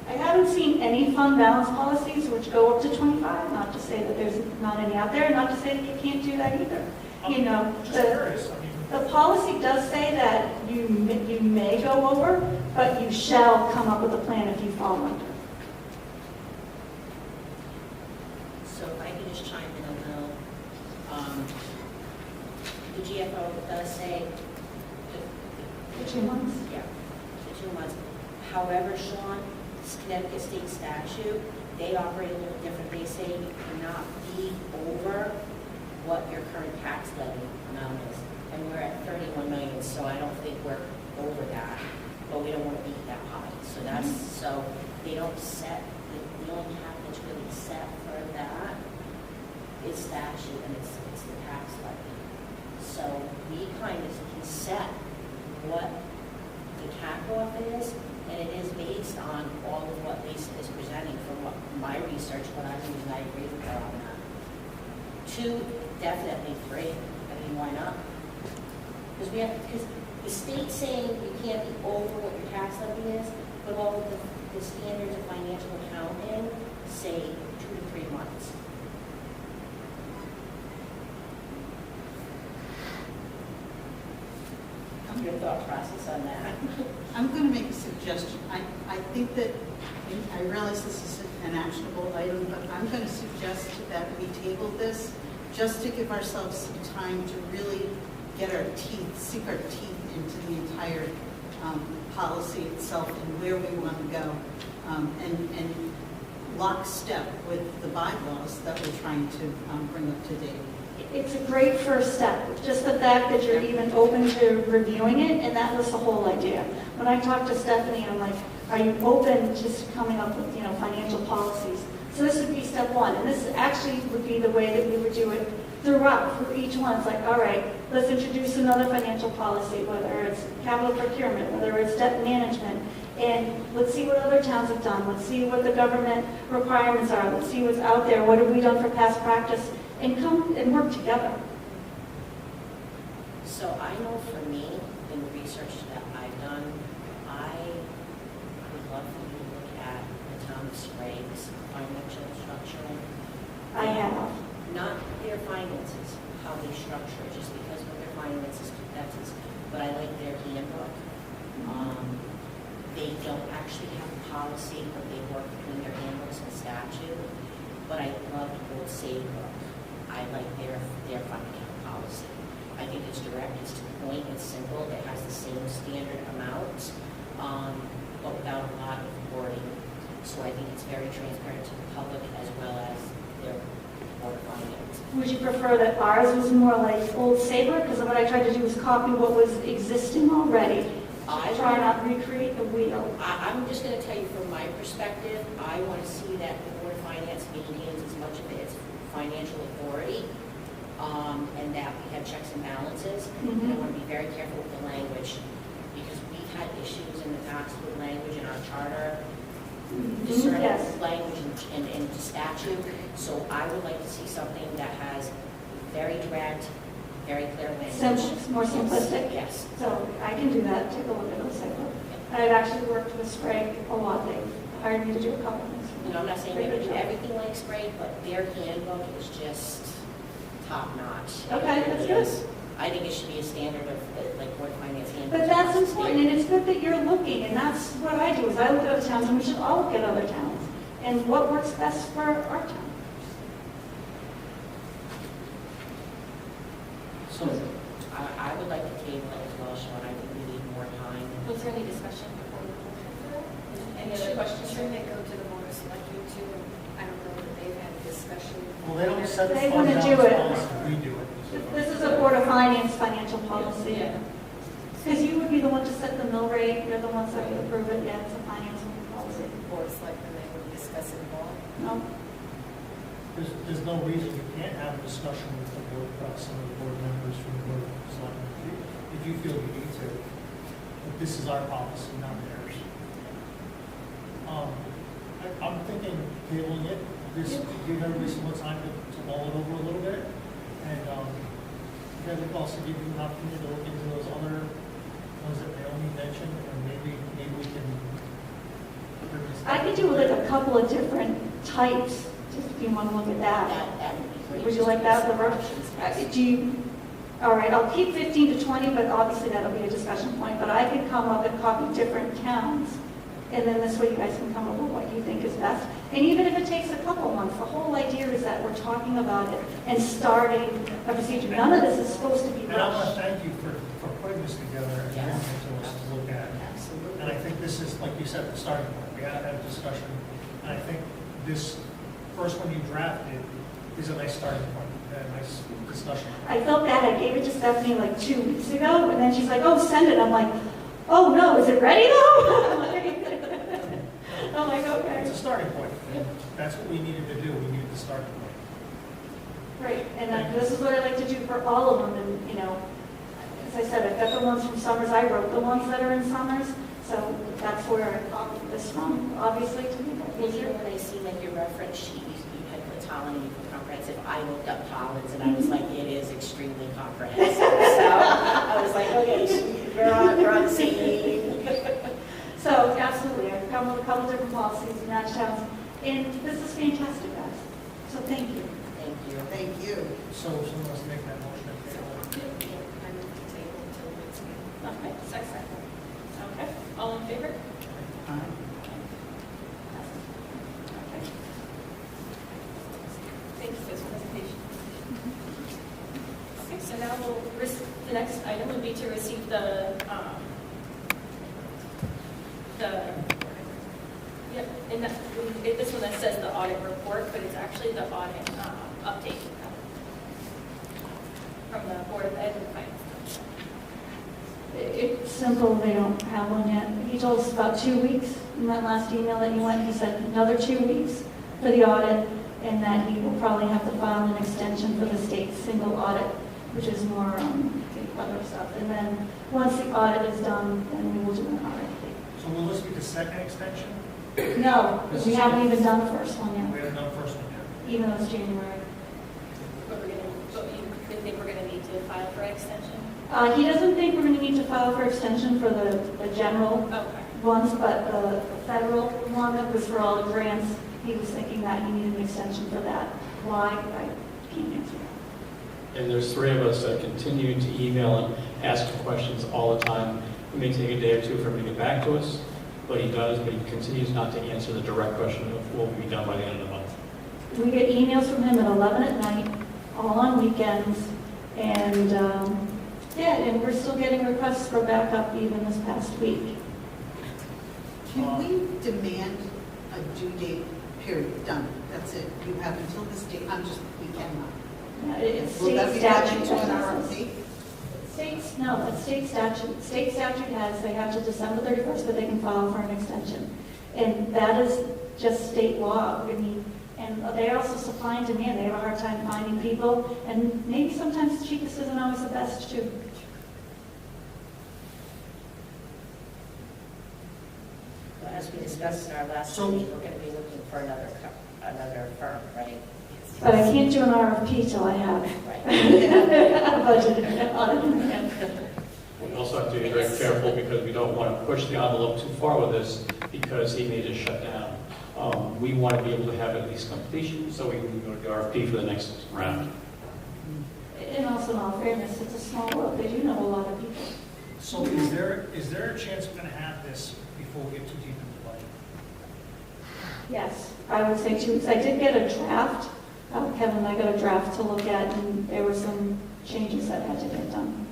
H: I haven't seen any fund balance policies which go up to 25, not to say that there's not any out there, not to say that you can't do that either. You know,
I: Just curious, I mean,
H: the policy does say that you may go over, but you shall come up with a plan if you fall under.
C: So if I could just chime in a little, the GFO does say,
H: The 2 months.
C: yeah, the 2 months. However, Sean, this Connecticut state statute, they operate a little different. They say you cannot be over what your current tax levy amount is. And we're at 31 million, so I don't think we're over that, but we don't want to be that high. So that's, so they don't set, the only cap that's really set for that is statute, and it's the tax levy. So we kind of can set what the cap off is, and it is based on all of what Lisa is presenting from what my research, what I'm using. I agree with her on that. 2, definitely 3. I mean, why not? Because the state's saying you can't be over what your tax levy is, but all of the standards of financial accounting say 2 to 3 months. Your thought process on that?
J: I'm going to make a suggestion. I think that, I realize this is an actionable item, but I'm going to suggest that we table this just to give ourselves some time to really get our teeth, sink our teeth into the entire policy itself and where we want to go, and lockstep with the bylaws that we're trying to bring up to date.
H: It's a great first step, just the fact that you're even open to reviewing it, and that was the whole idea. When I talked to Stephanie, I'm like, are you open just coming up with, financial policies? So this would be step 1, and this actually would be the way that we would do it throughout for each one. It's like, all right, let's introduce another financial policy, whether it's capital procurement, whether it's debt management, and let's see what other towns have done. Let's see what the government requirements are. Let's see what's out there. What have we done for past practice? And come and work together.
C: So I know for me, in the research that I've done, I would love for you to look at the town of Sprague's financial structuring.
H: I have.
C: Not their finances, how they structure it, just because of their finances, that's, but I like their handbook. They don't actually have a policy, but they work between their handbooks and statute. But I love Old Saybrook. I like their financial policy. I think it's direct, it's to the point, it's simple, it has the same standard amounts, but without a lot of wording. So I think it's very transparent to the public as well as their board of finance.
H: Would you prefer that ours was more like Old Sabre? Because what I tried to do was copy what was existing already. Try not recreate the wheel.
C: I'm just going to tell you from my perspective, I want to see that the board of finance maintains as much of its financial authority, and that we have checks and balances. And I want to be very careful with the language, because we've had issues in the past with language in our charter, discerning language and statute. So I would like to see something that has very direct, very clear language.
H: Simple, more simplistic?
C: Yes.
H: So I can do that, take a look at Old Sabre. I've actually worked with Sprague a lot. They've hired me to do a couple things.
C: I'm not saying they would do everything like Sprague, but their handbook is just top notch.
H: Okay, that's good.
C: I think it should be a standard of like board of finance handbook.
H: But that's important, and it's good that you're looking, and that's what I do, is I look at other towns, and we should all look at other towns, and what works best for our town.
C: So I would like to table it as well, Sean. I think we need more
L: Was there any discussion before the motion for that? Any other questions?
C: Shouldn't it go to the board of selectmen too? I don't know that they've had discussion.
I: Well, they don't set the
H: They
I: fund
H: wouldn't do
I: balance
H: it.
I: policy, we do it.
H: This is a Board of Finance financial policy.
F: Yeah.
H: Because you would be the one to set the mill rate, you're the ones that would approve it, yeah, it's a finance policy.
C: Board of selectmen, they would discuss it all.
H: No?
I: There's no reason you can't have a discussion with the board, some of the board members from the board of selectmen, if you feel you need to. But this is our policy, not theirs. I'm thinking tabling it, give everybody some more time to mull it over a little bit. And that would also give you an opportunity to look into those other ones that Naomi mentioned, and maybe we can bring this.
H: I could do like a couple of different types, just if you want to look at that.
C: That would be great.
H: Would you like that, the version? Do you, all right, I'll keep 15 to 20, but obviously that'll be a discussion point. But I could come up and copy different towns, and then this way you guys can come up with what you think is best. And even if it takes a couple months, the whole idea is that we're talking about it and starting a procedure. None of this is supposed to be
I: And I want to
H: rushed.
I: thank you for putting this together and giving it to us to look at.
C: Absolutely.
I: And I think this is, like you said, the starting point. We had to have a discussion. And I think this first one you drafted is a nice starting point, a nice discussion.
H: I felt bad. I gave it to Stephanie like 2 weeks ago, and then she's like, oh, send it. I'm like, oh no, is it ready though? I'm like, okay.
I: It's a starting point. And that's what we needed to do. We needed the starting point.
H: Right, and this is what I like to do for all of them, and, you know, as I said, I've got the ones from Summers, I wrote the ones that are in Summers, so that's where I copied this from, obviously, to make that
C: Well,
H: easier.
C: when I see like your reference sheet, you had put Holland for comprehensive. I looked up Holland's and I was like, it is extremely comprehensive. So I was like, okay, we're on the same.
H: So, absolutely, I've come with a couple different policies and match towns, and this is fantastic, guys, so thank you.
C: Thank you.
J: Thank you.
I: So someone wants to make that motion.
L: Okay, second. Okay, all in favor?
J: Aye.
L: Okay. Thanks for this presentation. Okay, so now the next item would be to receive and this one that says the audit report, but it's actually the audit update from the Board of Ed and Finance.
H: It's simple, they don't have one yet. He told us about 2 weeks in that last email that he went, he said another 2 weeks for the audit, and that he will probably have to file an extension for the state's single audit, which is more other stuff. And then, once the audit is done, then we will do an RFP.
I: So will this be the second extension?
H: No, we haven't even done the first one
I: We
H: yet,
I: haven't done the first one yet.
H: even though it's January.
L: But you think we're going to need to file for extension?
H: He doesn't think we're going to need to file for extension for the general
L: Okay.
H: ones, but the federal one that was for all the grants, he was thinking that he needed an extension for that. Why? I can't answer that.
K: And there's 3 of us that continue to email and ask questions all the time. It may take a day or 2 for him to get back to us, but he does, but he continues not to answer the direct question of what will be done by the end of the month.
H: We get emails from him at 11 at night, all on weekends, and and we're still getting requests for backup even this past week.
J: Can we demand a due date period done? That's it. You have until this date. We cannot.
H: Yeah, it's
J: Will
H: state
J: that be
H: statute.
J: subject to an
H: that says-
J: RFP?
H: No, that's state statute. State statute has, they have till December 31st, but they can file for an extension. And that is just state law. I mean, and they're also supply and demand. They have a hard time finding people, and maybe sometimes the cheapest isn't always the best, too.
C: Well, as we discussed in our last
I: So-
C: meeting, we're going to be looking for another firm, right?
H: But I can't do an RFP till I have
C: Right.
H: a budget audit.
K: We also have to be very careful because we don't want to push the envelope too far with this because he may just shut down. We want to be able to have at least completion so we can go to the RFP for the next round.
H: And also, in all fairness, it's a small world. They do know a lot of people.
I: So is there a chance we're going to have this before we get too deep into the budget?
H: Yes, I would say 2 weeks. I did get a draft. Kevin and I got a draft to look at, and there were some changes that had to get done.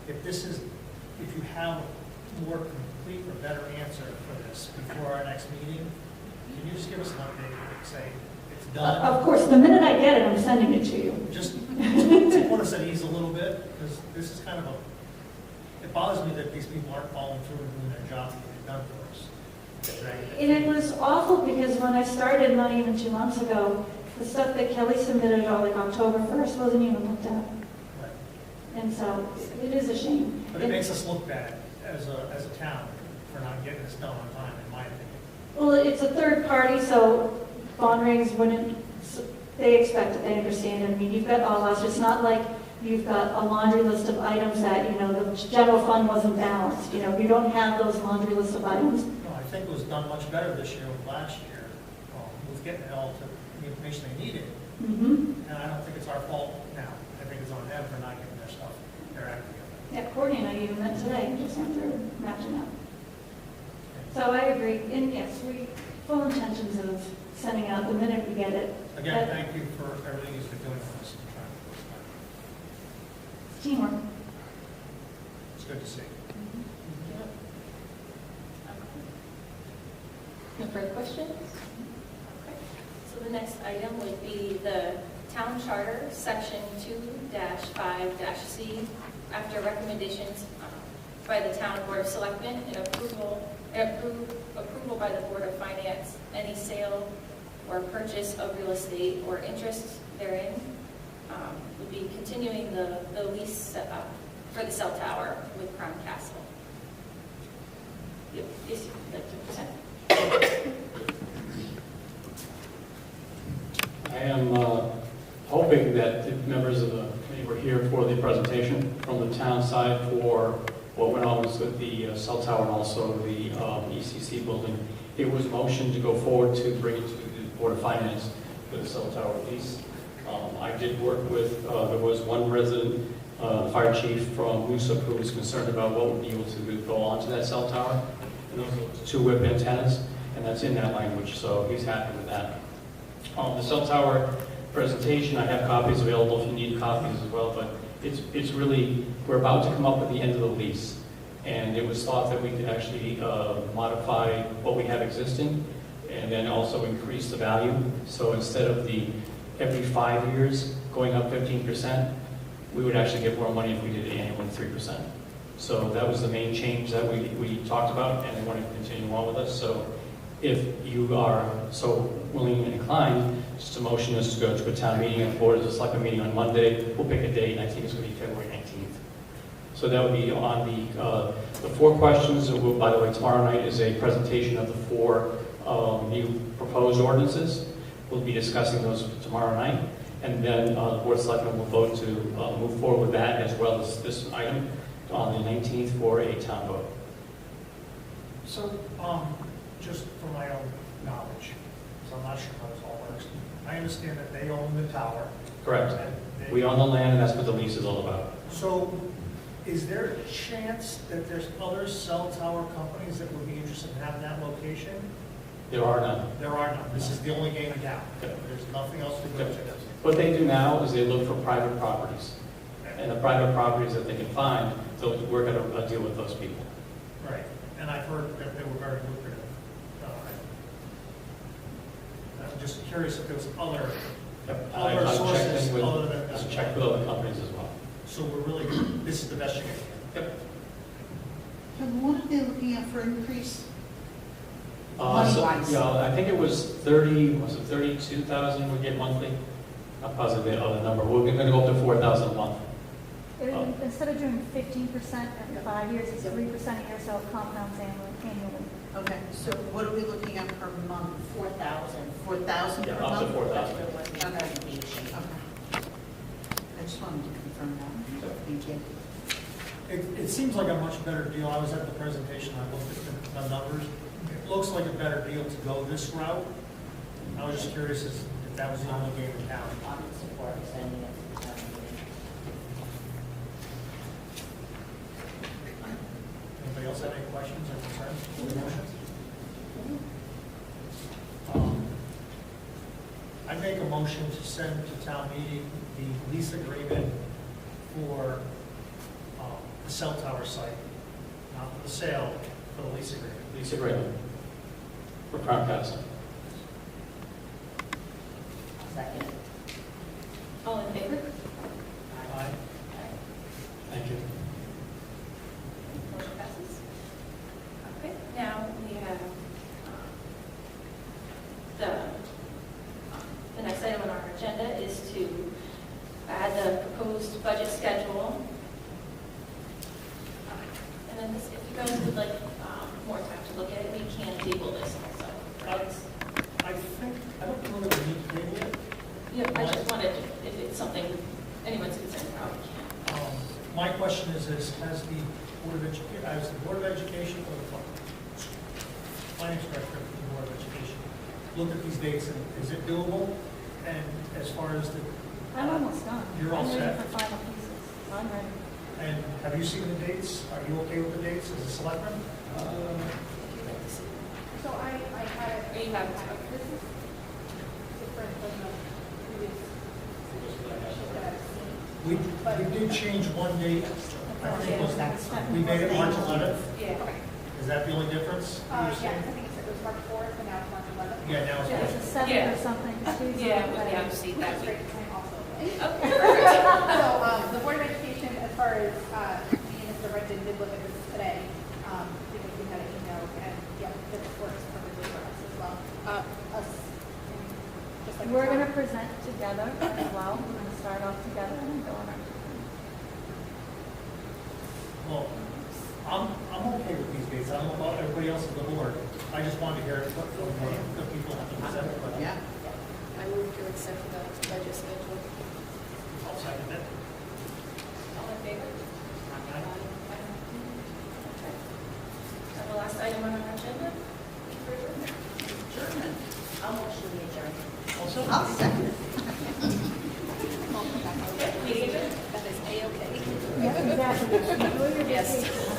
I: If this is, if you have a more complete or better answer for this before our next meeting, can you just give us an update, say it's done?
H: Of course, the minute I get it, I'm sending it to you.
I: Just want us at ease a little bit, because this is kind of it bothers me that these people aren't following through and doing their job to get it done for us.
H: And it was awful because when I started, not even 2 months ago, the stuff that Kelly submitted on like October 1st wasn't even looked at.
I: Right.
H: And so it is a shame.
I: But it makes us look bad as a town for not getting this done on time, in my opinion.
H: Well, it's a third party, so bond ratings wouldn't, they expect it, they understand it. I mean, you've got all us, it's not like you've got a laundry list of items that, the general fund wasn't balanced. You don't have those laundry list of items.
I: No, I think it was done much better this year than last year, with getting it all to the information they needed.
H: Mm-hmm.
I: And I don't think it's our fault now. I think it's on them for not getting their stuff, their act together.
H: Yeah, Courtney and I even met today and just went through matching up. So I agree, and yes, we full intentions of sending out the minute we get it.
I: Again, thank you for everything you've been doing on this.
H: Teamwork.
I: It's good to see.
L: No further questions? Okay. So the next item would be the Town Charter, Section 2-5-C, after recommendations by the Town Board of Selectmen and approval by the Board of Finance, any sale or purchase of real estate or interest therein would be continuing the lease for the cell tower with Crown Castle. Yep, yes, you'd like to present.
K: I am hoping that the members of the committee were here for the presentation from the town side for what went on with the cell tower and also the ECC building. It was motioned to go forward to bring it to the Board of Finance for the cell tower lease. I did work with, there was one resident, the fire chief from Moosup, who was concerned about what would be able to go onto that cell tower. And those are 2 whip antennas, and that's in that language, so he's happy with that. The cell tower presentation, I have copies available if you need copies as well, but it's really, we're about to come up with the end of the lease. And it was thought that we could actually modify what we have existing and then also increase the value. So instead of the every 5 years going up 15%, we would actually get more money if we did it annually 3%. So that was the main change that we talked about, and they want to continue on with us. So if you are so willing and inclined, just a motion is to go to a town meeting and board is like a meeting on Monday. We'll pick a date, and I think it's going to be February 19th. So that would be on the 4 questions. By the way, tomorrow night is a presentation of the 4 new proposed ordinances. We'll be discussing those tomorrow night, and then the Board of Selectmen will vote to move forward with that as well as this item on the 19th for a town vote.
I: So, just for my own knowledge, because I'm not sure how this all works, I understand that they own the tower.
K: Correct. We own the land, and that's what the lease is all about.
I: So, is there a chance that there's other cell tower companies that would be interested in having that location?
K: There are none.
I: There are none. This is the only game in town.
K: Yep.
I: There's nothing else to go to.
K: What they do now is they look for private properties. And the private properties that they can find, we're going to deal with those people.
I: Right. And I've heard that they were very lucrative. I'm just curious if there was other
K: I've
I: sources
K: checked
I: other than that.
K: with, checked with other companies as well.
I: So we're really, this is the best you can get.
K: Yep.
J: And what are they looking at for increase?
K: So,
J: Money-wise?
K: I think it was 32,000 we get monthly. Not positive the other number. We're going to go up to 4,000 a month.
N: Instead of doing 15% after 5 years, it's 3% a year, so it compounds annually.
J: Okay, so what are we looking at per month?
C: 4,000.
J: 4,000 per
K: Yeah,
J: month?
K: up to 4,000.
J: Okay. I just wanted to confirm that. Thank you.
I: It seems like a much better deal. I was at the presentation, I looked at the numbers. It looks like a better deal to go this route. I was just curious if that was the only game in town.
C: I would support sending it to the town meeting.
I: Anybody else have any questions or concerns for the motion? I make a motion to send to town meeting the lease agreement for the cell tower site, not for the sale, for the lease agreement.
K: Lease agreement for Crown Castle.
F: Second.
L: All in favor?
I: Aye.
K: Thank you.
L: Motion passes. Okay, now we have the next item on our agenda is to add the proposed budget schedule. And then this, if you guys would like more time to look at it, we can table this also.
I: I think, I don't know that we need to table it.
L: Yeah, I just wanted, if it's something anyone's concerned about, we can.
I: My question is, has the Board of Education or the Finance Director of the Board of Education looked at these dates and is it doable? And as far as the...
N: I'm almost done.
I: You're all
N: I'm
I: set?
N: ready for final pieces. I'm ready.
I: And have you seen the dates? Are you okay with the dates as a selectman?
L: If you'd like to see.
O: So I had it.
L: Or you have it.
O: This is different than the previous sheet that I've seen.
I: We did change one date. I think it was, we made it March 11th.
L: Yeah.
O: Okay.
I: Is that the only difference?
O: Yeah, I think it was March 4th, and now it's March 11th.
I: Yeah, now it's
N: Yeah,
I: March.
N: it's a 7
L: Yeah.
N: or something. Tuesday,
L: Yeah, we
N: Friday.
L: have to see that.
O: That's great, I also.
L: Okay, perfect.
O: So, the Board of Education, as far as, me and Mr. Renton did look at this today, because we had an email, and, yeah, this works perfectly for us as well. Just like
N: We're
O: the
N: going to
O: town.
N: present together as well. We're going to start off together and then go on our different.
I: Well, I'm okay with these dates. I don't know about everybody else in the board. I just wanted to hear what the people have to present. But
J: Yeah.
L: I move to accept the budget schedule.
I: I'll second it.
L: All in favor? Okay. And the last item on our agenda?
J: Adjournment.
F: I'll motion the adjournment.
I: Also,
J: I'll second it.
L: Okay, meeting adjourned.
O: That is A-okay.
N: Exactly. Enjoy your
L: Yes.
N: vacation.